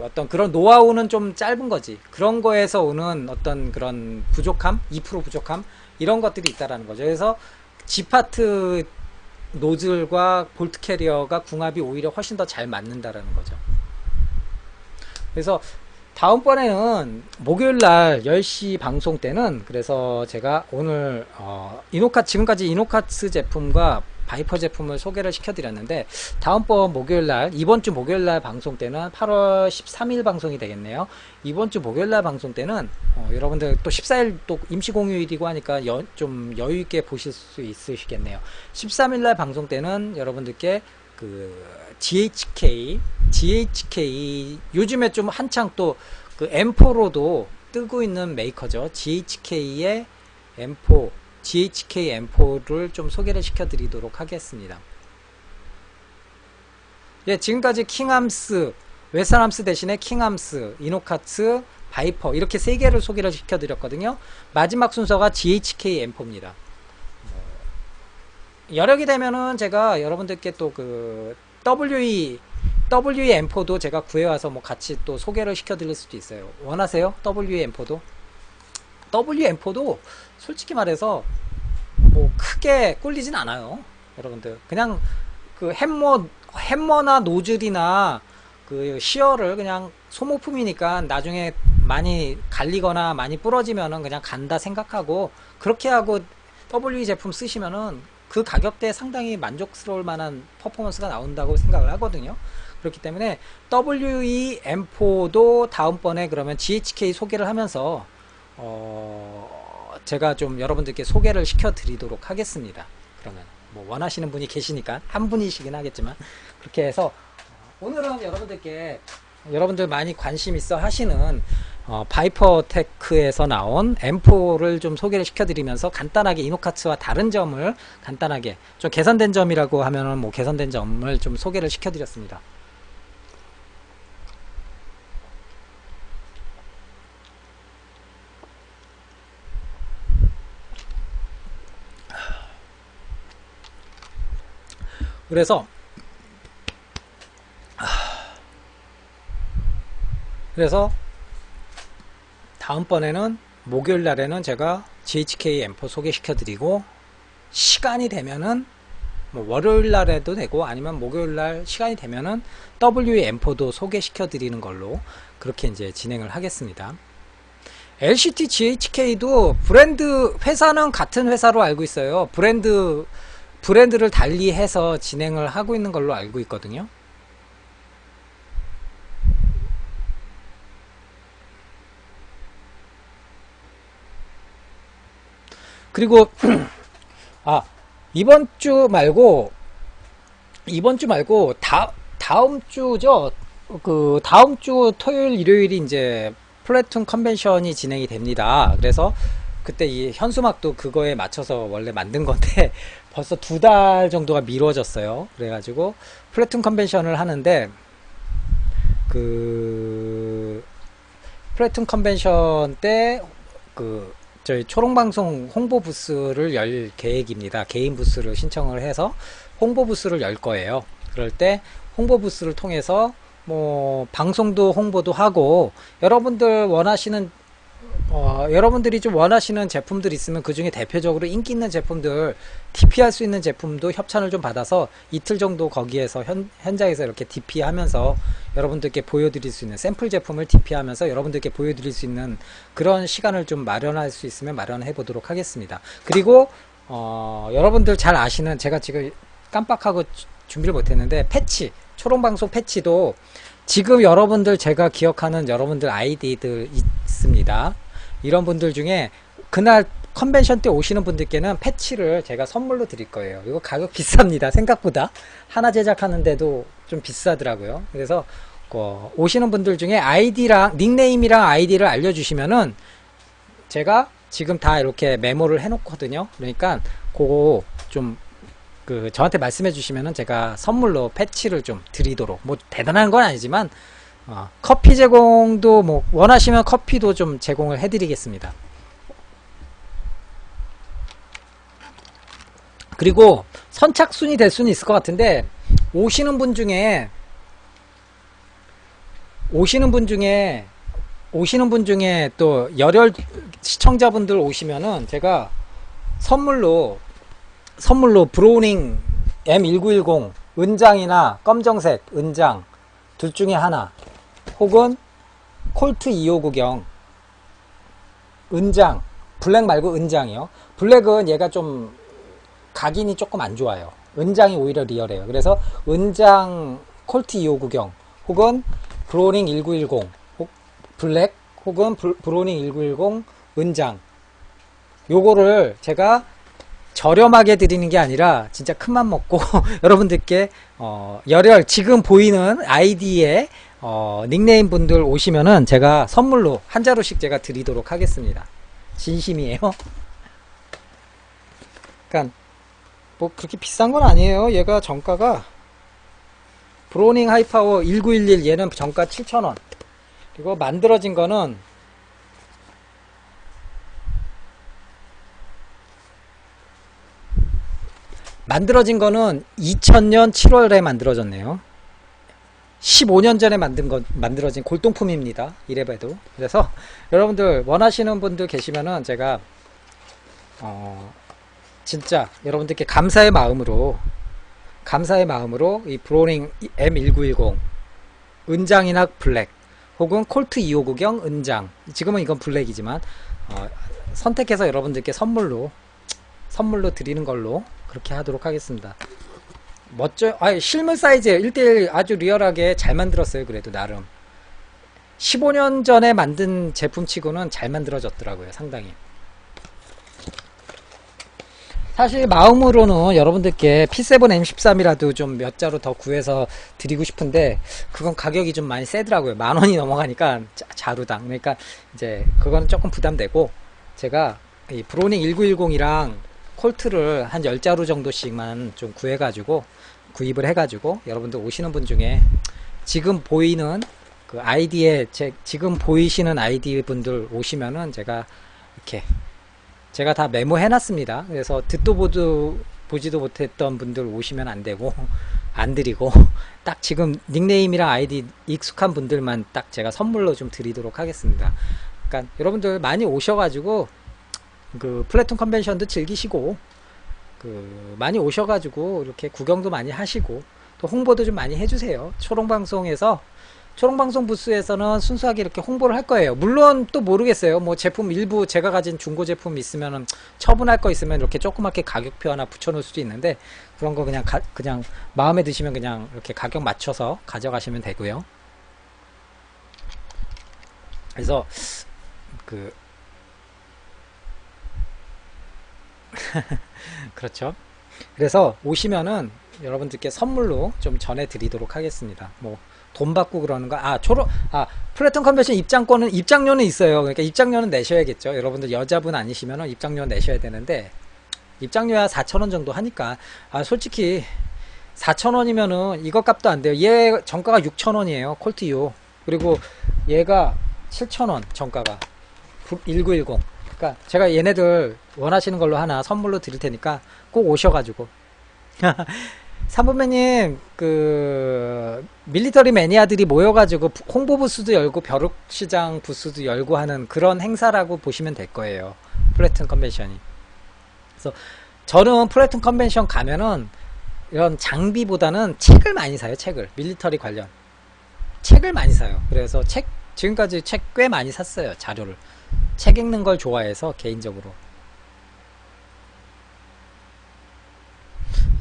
어떤 그런 노하우는 좀 짧은 거지. 그런 거에서 오는 어떤 그런 부족함, 2% 부족함, 이런 것들이 있다라는 거죠. 그래서 G파트 노즐과 볼트 캐리어가 궁합이 오히려 훨씬 더 잘 맞는다라는 거죠. 그래서 다음번에는 목요일날 10시 방송 때는, 그래서 제가 오늘 지금까지 이노카츠 제품과 바이퍼 제품을 소개를 시켜드렸는데, 다음번 목요일날, 이번주 목요일날 방송 때는 8월 13일 방송이 되겠네요. 이번주 목요일날 방송 때는 여러분들 또 14일 또 임시공휴일이고 하니까 좀 여유있게 보실 수 있으시겠네요. 13일날 방송 때는 여러분들께 GHK 요즘에 좀 한창 또 M4로도 뜨고 있는 메이커죠. GHK의 M4, GHK M4를 좀 소개를 시켜드리도록 하겠습니다. 예, 지금까지 킹함스, 웨스턴함스 대신에 킹함스, 이노카츠, 바이퍼 이렇게 3개를 소개를 시켜드렸거든요. 마지막 순서가 GHK M4입니다. 여력이 되면은 제가 여러분들께 또 WE M4도 제가 구해와서 뭐 같이 또 소개를 시켜드릴 수도 있어요. 원하세요? WE M4도? WE M4도 솔직히 말해서 뭐 크게 꿀리진 않아요. 여러분들 그냥 햄머나 노즐이나 시어를 그냥 소모품이니까 나중에 많이 갈리거나 많이 부러지면은 그냥 간다 생각하고, 그렇게 하고 WE 제품 쓰시면은 그 가격대에 상당히 만족스러울 만한 퍼포먼스가 나온다고 생각을 하거든요. 그렇기 때문에 WE M4도 다음번에 그러면 GHK 소개를 하면서 제가 좀 여러분들께 소개를 시켜드리도록 하겠습니다. 그러면 뭐 원하시는 분이 계시니까 한 분이시긴 하겠지만, 그렇게 해서 오늘은 여러분들 많이 관심 있어 하시는 바이퍼테크에서 나온 M4를 좀 소개를 시켜드리면서 간단하게 이노카츠와 다른 점을 간단하게 좀 개선된 점이라고 하면은 뭐 개선된 점을 좀 소개를 시켜드렸습니다. 그래서 다음번에는 목요일 날에는 제가 GHK M4 소개시켜드리고, 시간이 되면은 뭐 월요일 날에도 되고 아니면 목요일 날 시간이 되면은 WE M4도 소개시켜드리는 걸로 그렇게 이제 진행을 하겠습니다. LCT GHK도 회사는 같은 회사로 알고 있어요. 브랜드를 달리해서 진행을 하고 있는 걸로 알고 있거든요. 그리고 아, 이번 주 말고 다음 주죠. 그 다음 주 토요일 일요일이 이제 플래툰 컨벤션이 진행이 됩니다. 그래서 그때 이 현수막도 그거에 맞춰서 원래 만든 건데 벌써 2달 정도가 미뤄졌어요. 그래가지고 플래툰 컨벤션을 하는데 그 플래툰 컨벤션 때 그 저희 초롱방송 홍보 부스를 열 계획입니다. 개인 부스를 신청을 해서 홍보 부스를 열 거예요. 그럴 때 홍보 부스를 통해서 뭐 방송도 홍보도 하고 여러분들 원하시는 여러분들이 좀 원하시는 제품들 있으면 그 중에 대표적으로 인기 있는 제품들 DP할 수 있는 제품도 협찬을 좀 받아서 이틀 정도 거기에서 현장에서 이렇게 DP 하면서 여러분들께 보여드릴 수 있는 샘플 제품을 DP 하면서 여러분들께 보여드릴 수 있는 그런 시간을 좀 마련할 수 있으면 마련해 보도록 하겠습니다. 그리고 여러분들 잘 아시는, 제가 지금 깜빡하고 준비를 못했는데, 패치, 초롱방송 패치도 지금 여러분들, 제가 기억하는 여러분들 아이디들 있습니다. 이런 분들 중에 그날 컨벤션 때 오시는 분들께는 패치를 제가 선물로 드릴 거예요. 이거 가격 비쌉니다. 생각보다 하나 제작하는데도 좀 비싸더라고요. 그래서 오시는 분들 중에 아이디랑 닉네임이랑 아이디를 알려주시면은 제가 지금 다 이렇게 메모를 해놓거든요. 그러니까 그거 좀 저한테 말씀해 주시면은 제가 선물로 패치를 좀 드리도록, 뭐 대단한 건 아니지만 커피 제공도 뭐 원하시면 커피도 좀 제공을 해드리겠습니다. 그리고 선착순이 될 수는 있을 것 같은데 오시는 분 중에 또 열혈 시청자분들 오시면은 제가 선물로 브로우닝 M1910 은장이나 검정색 은장 둘 중에 하나, 혹은 콜트 2590 은장, 블랙 말고 은장이요. 블랙은 얘가 좀 각인이 조금 안 좋아요. 은장이 오히려 리얼해요. 그래서 은장 콜트 2590 혹은 브로우닝 1910 블랙 혹은 브로우닝 1910 은장, 요거를 제가 저렴하게 드리는 게 아니라 진짜 큰맘 먹고 여러분들께 열혈 지금 보이는 아이디에 닉네임 분들 오시면은 제가 선물로 한 자루씩 제가 드리도록 하겠습니다. 진심이에요. 그러니까 뭐 그렇게 비싼 건 아니에요. 얘가 정가가 브로우닝 하이파워 1911 얘는 정가 7,000원. 그리고 만들어진 거는 2000년 7월에 만들어졌네요. 15년 전에 만들어진 골동품입니다. 이래봬도. 그래서 여러분들 원하시는 분들 계시면은 제가 진짜 여러분들께 감사의 마음으로 이 브로우닝 M1910 은장이나 블랙 혹은 콜트 2590 은장, 지금은 이건 블랙이지만 선택해서 여러분들께 선물로 드리는 걸로 그렇게 하도록 하겠습니다. 멋져요. 실물 사이즈에 1:1 아주 리얼하게 잘 만들었어요. 그래도 나름 15년 전에 만든 제품 치고는 잘 만들어졌더라고요. 상당히. 사실 마음으로는 여러분들께 P7M13이라도 좀 몇 자루 더 구해서 드리고 싶은데 그건 가격이 좀 많이 세더라고요. 10,000원이 넘어가니까 자루당. 그러니까 이제 그거는 조금 부담되고, 제가 이 브로우닝 1910이랑 콜트를 한 10자루 정도씩만 좀 구입을 해가지고 여러분들 오시는 분 중에 지금 보이는 그 아이디에 지금 보이시는 아이디 분들 오시면은 제가 다 메모해놨습니다. 그래서 보지도 못했던 분들 오시면 안 되고, 안 드리고, 딱 지금 닉네임이랑 아이디 익숙한 분들만 딱 제가 선물로 좀 드리도록 하겠습니다. 그러니까 여러분들 많이 오셔가지고, 플래툰 컨벤션도 즐기시고, 많이 오셔가지고, 이렇게 구경도 많이 하시고, 또 홍보도 좀 많이 해주세요. 초롱방송 부스에서는 순수하게 이렇게 홍보를 할 거예요. 물론 또 모르겠어요. 뭐 제품 일부 제가 가진 중고 제품 있으면 처분할 거 있으면 이렇게 조그맣게 가격표 하나 붙여놓을 수도 있는데, 그런 거 그냥 마음에 드시면 그냥 이렇게 가격 맞춰서 가져가시면 되고요. 그래서 그렇죠. 그래서 오시면은 여러분들께 선물로 좀 전해드리도록 하겠습니다. 뭐 돈 받고 그러는 거, 플래툰 컨벤션 입장료는 있어요. 그러니까 입장료는 내셔야겠죠. 여러분들 여자분 아니시면은 입장료 내셔야 되는데, 입장료야 4,000원 정도 하니까, 솔직히 4,000원이면은 이거 값도 안 돼요. 얘 정가가 6,000원이에요. 콜트2호. 그리고 얘가 7,000원 정가가 1910. 그러니까 제가 얘네들 원하시는 걸로 하나 선물로 드릴 테니까 꼭 오셔가지고. 삼분매님, 밀리터리 매니아들이 모여가지고 홍보 부스도 열고 벼룩시장 부스도 열고 하는 그런 행사라고 보시면 될 거예요. 플래툰 컨벤션이. 그래서 저는 플래툰 컨벤션 가면은 이런 장비보다는 책을 많이 사요. 밀리터리 관련 책을 많이 사요. 그래서 지금까지 책 꽤 많이 샀어요. 자료를. 책 읽는 걸 좋아해서 개인적으로.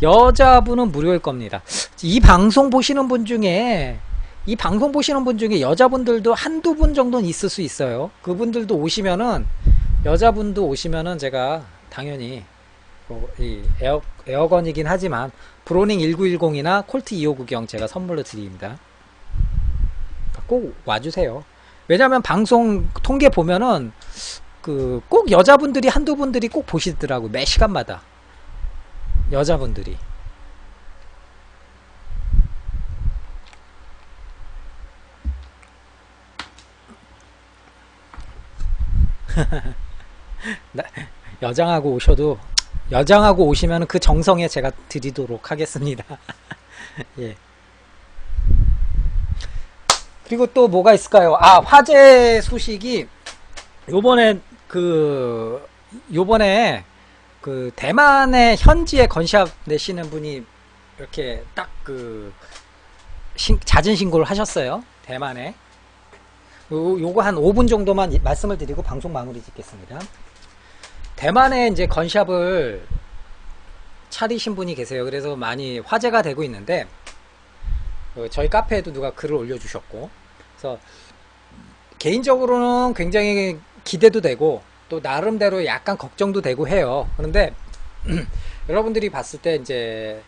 여자분은 무료일 겁니다. 이 방송 보시는 분 중에 여자분들도 한두 분 정도는 있을 수 있어요. 그분들도 오시면은, 여자분도 오시면은 제가 당연히 이 에어건이긴 하지만 브로닝 1910이나 콜트 2590 제가 선물로 드립니다. 꼭 와주세요. 왜냐면 방송 통계 보면은 꼭 여자분들이 한두 분들이 꼭 보시더라고. 매 시간마다 여자분들이. 여장하고 오시면 그 정성에 제가 드리도록 하겠습니다. 예. 그리고 또 뭐가 있을까요? 화재 소식이 요번에 대만의 현지에 건샵 내시는 분이 이렇게 딱 잦은 신고를 하셨어요. 대만에. 요거 한 5분 정도만 말씀을 드리고 방송 마무리 짓겠습니다. 대만에 이제 건샵을 차리신 분이 계세요. 그래서 많이 화제가 되고 있는데, 저희 카페에도 누가 글을 올려주셨고, 그래서 개인적으로는 굉장히 기대도 되고 또 나름대로 약간 걱정도 되고 해요. 그런데 여러분들이 봤을 때 이제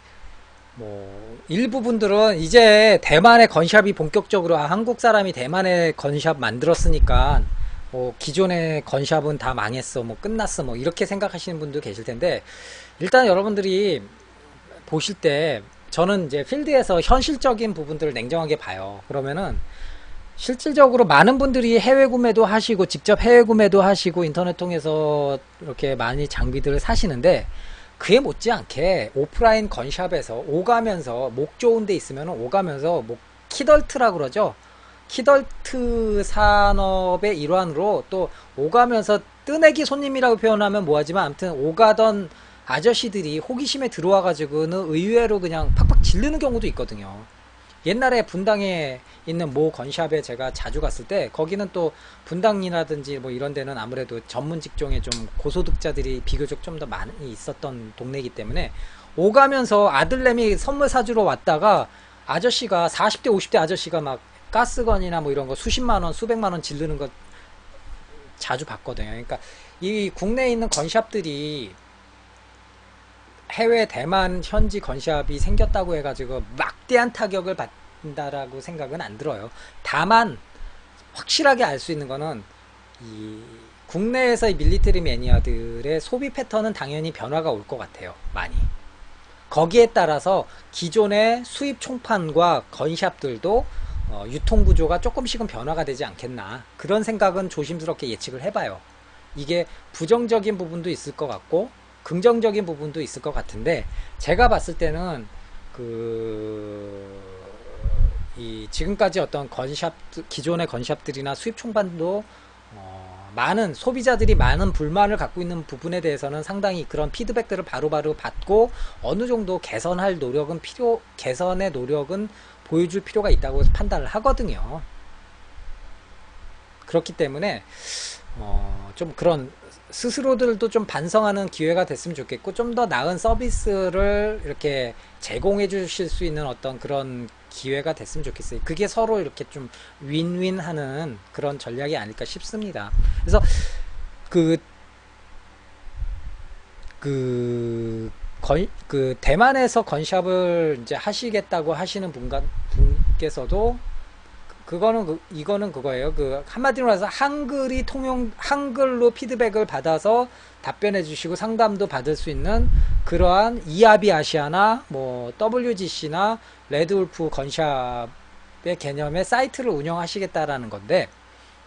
뭐 일부분들은 이제 대만의 건샵이 본격적으로 한국 사람이 대만의 건샵 만들었으니까 뭐 기존의 건샵은 다 망했어, 뭐 끝났어, 뭐 이렇게 생각하시는 분도 계실 텐데, 일단 여러분들이 보실 때 저는 이제 필드에서 현실적인 부분들을 냉정하게 봐요. 그러면은 실질적으로 많은 분들이 해외 구매도 하시고 직접 해외 구매도 하시고 인터넷 통해서 이렇게 많이 장비들을 사시는데, 그에 못지않게 오프라인 건샵에서 오가면서 목 좋은 데 있으면 오가면서 뭐 키덜트라 그러죠. 키덜트 산업의 일환으로 또 오가면서 뜨내기 손님이라고 표현하면 뭐하지만 아무튼 오가던 아저씨들이 호기심에 들어와 가지고는 의외로 그냥 팍팍 지르는 경우도 있거든요. 옛날에 분당에 있는 모 건샵에 제가 자주 갔을 때, 거기는 또 분당이라든지 뭐 이런 데는 아무래도 전문 직종에 좀 고소득자들이 비교적 좀 더 많이 있었던 동네이기 때문에, 오가면서 아들내미 선물 사주러 왔다가 아저씨가 40대 50대 아저씨가 막 가스건이나 뭐 이런 거 수십만원 수백만원 지르는 거 자주 봤거든요. 그러니까 이 국내에 있는 건샵들이 해외 대만 현지 건샵이 생겼다고 해가지고 막대한 타격을 받는다라고 생각은 안 들어요. 다만 확실하게 알 수 있는 거는 이 국내에서의 밀리터리 매니아들의 소비 패턴은 당연히 변화가 올 것 같아요. 많이. 거기에 따라서 기존의 수입 총판과 건샵들도 유통 구조가 조금씩은 변화가 되지 않겠나, 그런 생각은 조심스럽게 예측을 해봐요. 이게 부정적인 부분도 있을 것 같고 긍정적인 부분도 있을 것 같은데, 제가 봤을 때는 이 지금까지 어떤 건샵, 기존의 건샵들이나 수입 총판도 많은 소비자들이 많은 불만을 갖고 있는 부분에 대해서는 상당히 그런 피드백들을 바로바로 받고 어느 정도 개선할 노력은 개선의 노력은 보여줄 필요가 있다고 판단을 하거든요. 그렇기 때문에 좀 그런 스스로들도 좀 반성하는 기회가 됐으면 좋겠고, 좀 더 나은 서비스를 이렇게 제공해 주실 수 있는 어떤 그런 기회가 됐으면 좋겠어요. 그게 서로 이렇게 좀 윈윈하는 그런 전략이 아닐까 싶습니다. 그래서 그, 그 대만에서 건샵을 이제 하시겠다고 하시는 분께서도 그거는 이거는 그거예요. 그 한마디로 해서 한글이 통용 한글로 피드백을 받아서 답변해 주시고 상담도 받을 수 있는 그러한 이아비 아시아나 뭐 WGC나 레드울프 건샵의 개념의 사이트를 운영하시겠다라는 건데,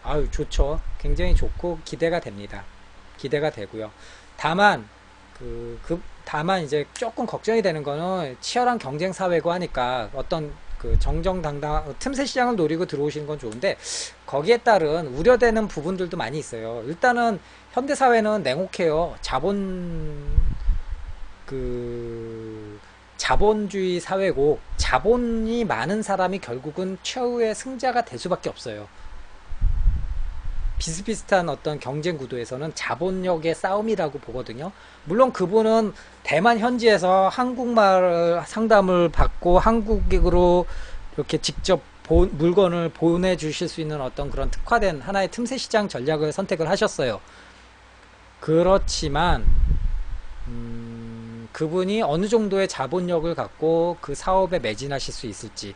아유 좋죠. 굉장히 좋고 기대가 됩니다. 기대가 되고요. 다만 다만 이제 조금 걱정이 되는 거는 치열한 경쟁 사회고 하니까 어떤 그 정정당당 틈새 시장을 노리고 들어오시는 건 좋은데 거기에 따른 우려되는 부분들도 많이 있어요. 일단은 현대 사회는 냉혹해요. 자본주의 사회고 자본이 많은 사람이 결국은 최후의 승자가 될 수밖에 없어요. 비슷비슷한 어떤 경쟁 구도에서는 자본력의 싸움이라고 보거든요. 물론 그분은 대만 현지에서 한국말 상담을 받고 한국으로 이렇게 직접 물건을 보내주실 수 있는 어떤 그런 특화된 하나의 틈새 시장 전략을 선택을 하셨어요. 그렇지만 그분이 어느 정도의 자본력을 갖고 그 사업에 매진하실 수 있을지,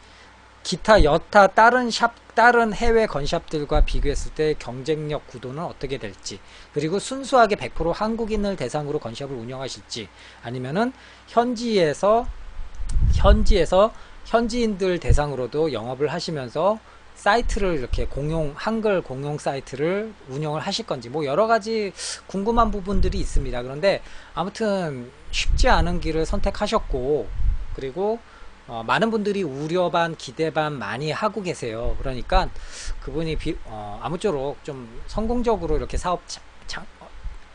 기타 여타 다른 해외 건샵들과 비교했을 때 경쟁력 구도는 어떻게 될지, 그리고 순수하게 100% 한국인을 대상으로 건샵을 운영하실지, 아니면은 현지에서 현지인들 대상으로도 영업을 하시면서 사이트를 이렇게 한글 공용 사이트를 운영을 하실 건지, 뭐 여러 가지 궁금한 부분들이 있습니다. 그런데 아무튼 쉽지 않은 길을 선택하셨고, 그리고 많은 분들이 우려 반 기대 반 많이 하고 계세요. 그러니까 그분이 아무쪼록 좀 성공적으로 이렇게 사업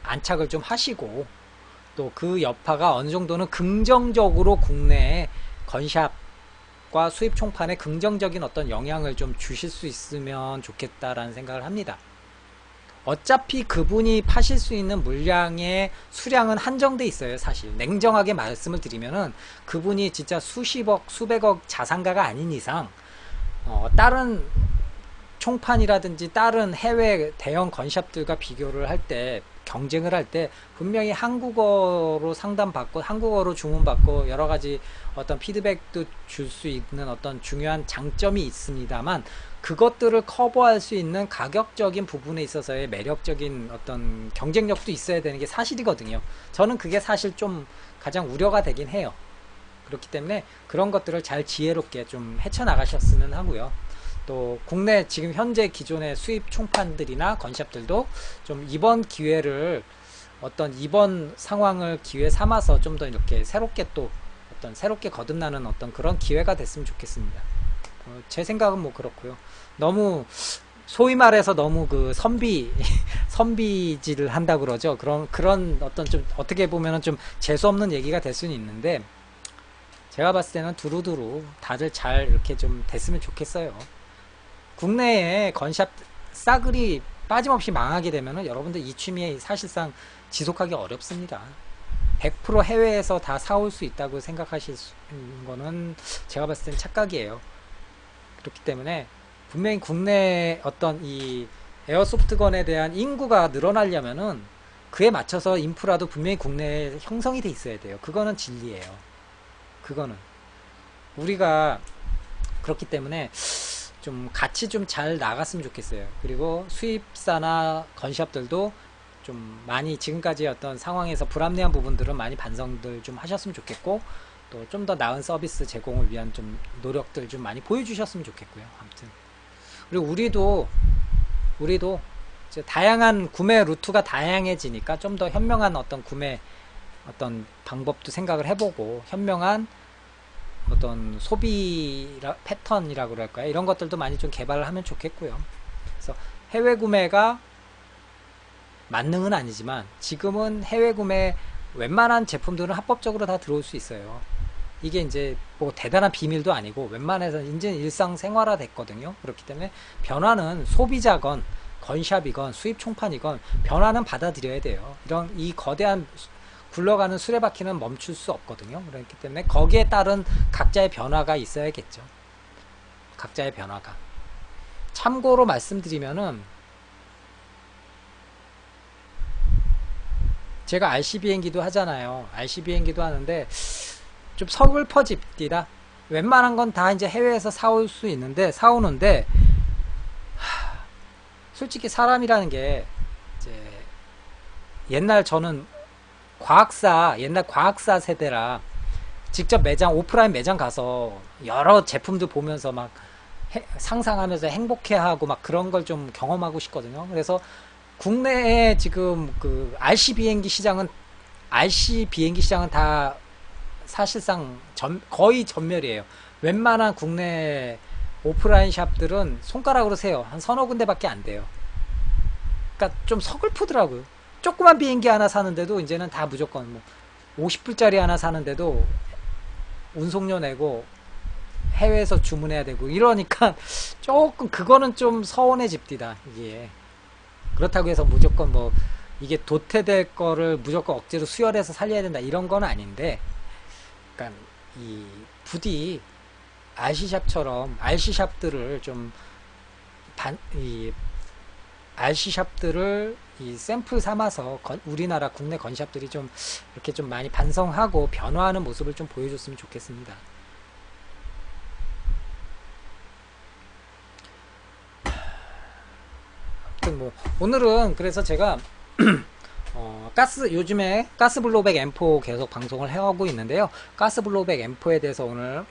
안착을 좀 하시고, 또 그 여파가 어느 정도는 긍정적으로 국내에 건샵과 수입 총판에 긍정적인 어떤 영향을 좀 주실 수 있으면 좋겠다라는 생각을 합니다. 어차피 그분이 파실 수 있는 물량의 수량은 한정돼 있어요. 사실 냉정하게 말씀을 드리면은 그분이 진짜 수십억 수백억 자산가가 아닌 이상 다른 총판이라든지 다른 해외 대형 건샵들과 비교를 할 때, 경쟁을 할 때 분명히 한국어로 상담받고 한국어로 주문받고 여러 가지 어떤 피드백도 줄 수 있는 어떤 중요한 장점이 있습니다만, 그것들을 커버할 수 있는 가격적인 부분에 있어서의 매력적인 어떤 경쟁력도 있어야 되는 게 사실이거든요. 저는 그게 사실 좀 가장 우려가 되긴 해요. 그렇기 때문에 그런 것들을 잘 지혜롭게 좀 헤쳐나가셨으면 하고요. 또 국내 지금 현재 기존의 수입 총판들이나 건샵들도 좀 이번 기회를, 어떤 이번 상황을 기회 삼아서 좀 더 이렇게 새롭게 또 어떤 새롭게 거듭나는 어떤 그런 기회가 됐으면 좋겠습니다. 제 생각은 뭐 그렇고요. 너무 소위 말해서 너무 그 선비질을 한다 그러죠. 그런 어떤 좀 어떻게 보면은 좀 재수 없는 얘기가 될 수는 있는데, 제가 봤을 때는 두루두루 다들 잘 이렇게 좀 됐으면 좋겠어요. 국내에 건샵 싸그리 빠짐없이 망하게 되면은 여러분들 이 취미에 사실상 지속하기 어렵습니다. 100% 해외에서 다 사올 수 있다고 생각하실 거는 제가 봤을 땐 착각이에요. 그렇기 때문에 분명히 국내 어떤 이 에어소프트건에 대한 인구가 늘어나려면은 그에 맞춰서 인프라도 분명히 국내에 형성이 돼 있어야 돼요. 그거는 진리예요. 그거는 우리가 그렇기 때문에 좀 같이 좀 잘 나갔으면 좋겠어요. 그리고 수입사나 건샵들도 좀 많이 지금까지 어떤 상황에서 불합리한 부분들은 많이 반성들 좀 하셨으면 좋겠고, 또 좀 더 나은 서비스 제공을 위한 좀 노력들 좀 많이 보여주셨으면 좋겠고요. 아무튼 그리고 우리도 이제 다양한 구매 루트가 다양해지니까 좀 더 현명한 어떤 구매 어떤 방법도 생각을 해보고, 현명한 어떤 소비 패턴이라고 그럴까요? 이런 것들도 많이 좀 개발을 하면 좋겠고요. 그래서 해외 구매가 만능은 아니지만 지금은 해외 구매 웬만한 제품들은 합법적으로 다 들어올 수 있어요. 이게 이제 뭐 대단한 비밀도 아니고 웬만해서 이제 일상생활화 됐거든요. 그렇기 때문에 변화는 소비자건 건샵이건 수입 총판이건 변화는 받아들여야 돼요. 이런 이 거대한 굴러가는 수레바퀴는 멈출 수 없거든요. 그렇기 때문에 거기에 따른 각자의 변화가 있어야겠죠. 각자의 변화가. 참고로 말씀드리면은 제가 RC 비행기도 하잖아요. RC 비행기도 하는데 좀 서글퍼집디다. 웬만한 건 다 이제 해외에서 사올 수 있는데 사오는데 솔직히 사람이라는 게 이제 저는 옛날 과학사 세대라 직접 매장 오프라인 매장 가서 여러 제품들 보면서 막 상상하면서 행복해하고 막 그런 걸 좀 경험하고 싶거든요. 그래서 국내에 지금 그 RC 비행기 시장은 다 사실상 거의 전멸이에요. 웬만한 국내 오프라인 샵들은 손가락으로 세요. 한 서너 군데밖에 안 돼요. 그러니까 좀 서글프더라고요. 조그만 비행기 하나 사는데도 이제는 다 무조건 뭐 50불짜리 하나 사는데도 운송료 내고 해외에서 주문해야 되고 이러니까 조금 그거는 좀 서운해집디다. 이게 그렇다고 해서 무조건 뭐 이게 도태될 거를 무조건 억지로 수혈해서 살려야 된다 이런 건 아닌데, 그러니까 이 부디 RC샵처럼 RC샵들을 좀 RC샵들을 이 샘플 삼아서 우리나라 국내 건샵들이 좀 이렇게 좀 많이 반성하고 변화하는 모습을 좀 보여줬으면 좋겠습니다. 아무튼 뭐 오늘은 그래서 제가 요즘에 가스블로백 M4 계속 방송을 해오고 있는데요. 가스블로백 M4에 대해서 오늘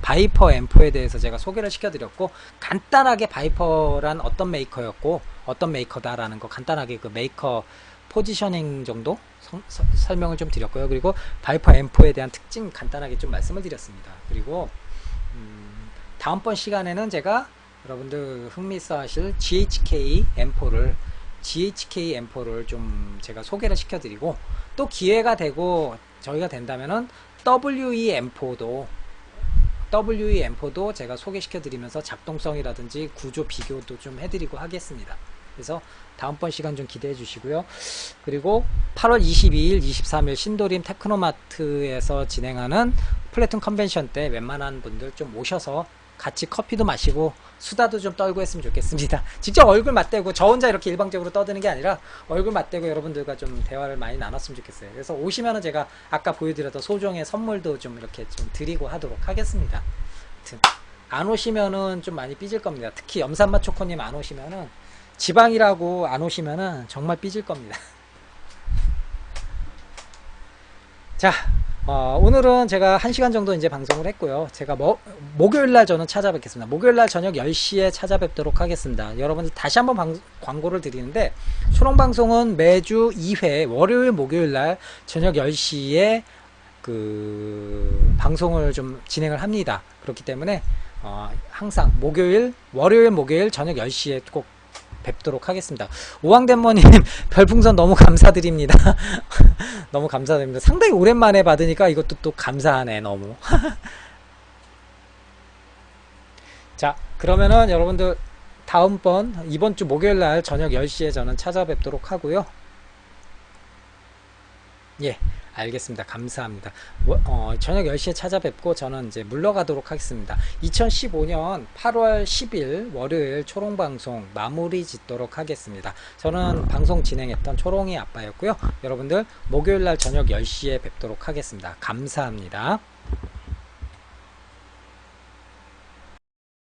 바이퍼 M4에 대해서 제가 소개를 시켜드렸고, 간단하게 바이퍼란 어떤 메이커였고 어떤 메이커다라는 거 간단하게 그 메이커 포지셔닝 정도 설명을 좀 드렸고요. 그리고 바이퍼 M4에 대한 특징 간단하게 좀 말씀을 드렸습니다. 그리고 다음번 시간에는 제가 여러분들 흥미있어 하실 GHK M4를 좀 제가 소개를 시켜드리고, 또 기회가 되고 저희가 된다면은 WE M4도 제가 소개시켜드리면서 작동성이라든지 구조 비교도 좀 해드리고 하겠습니다. 그래서 다음번 시간 좀 기대해 주시고요. 그리고 8월 22일, 23일 신도림 테크노마트에서 진행하는 플래툰 컨벤션 때 웬만한 분들 좀 모셔서 같이 커피도 마시고 수다도 좀 떨고 했으면 좋겠습니다. 직접 얼굴 맞대고 저 혼자 이렇게 일방적으로 떠드는 게 아니라 얼굴 맞대고 여러분들과 좀 대화를 많이 나눴으면 좋겠어요. 그래서 오시면은 제가 아까 보여드렸던 소정의 선물도 좀 이렇게 좀 드리고 하도록 하겠습니다. 아무튼 안 오시면은 좀 많이 삐질 겁니다. 특히 염산맛 초코님 안 오시면은, 지방이라고 안 오시면은 정말 삐질 겁니다. 자, 오늘은 제가 1시간 정도 이제 방송을 했고요. 제가 목요일날 저는 찾아뵙겠습니다. 목요일날 저녁 10시에 찾아뵙도록 하겠습니다. 여러분들 다시 한번 광고를 드리는데, 초롱방송은 매주 2회 월요일 목요일날 저녁 10시에 그 방송을 좀 진행을 합니다. 그렇기 때문에 항상 월요일 목요일 저녁 10시에 꼭 뵙도록 하겠습니다. 오왕대모님 별풍선 너무 감사드립니다. 너무 감사드립니다. 상당히 오랜만에 받으니까 이것도 또 감사하네 너무. 자, 그러면은 여러분들 이번 주 목요일날 저녁 10시에 저는 찾아뵙도록 하고요. 예, 알겠습니다. 감사합니다. 저녁 10시에 찾아뵙고 저는 이제 물러가도록 하겠습니다. 2015년 8월 10일 월요일 초롱방송 마무리 짓도록 하겠습니다. 저는 방송 진행했던 초롱이 아빠였고요. 여러분들 목요일날 저녁 10시에 뵙도록 하겠습니다. 감사합니다.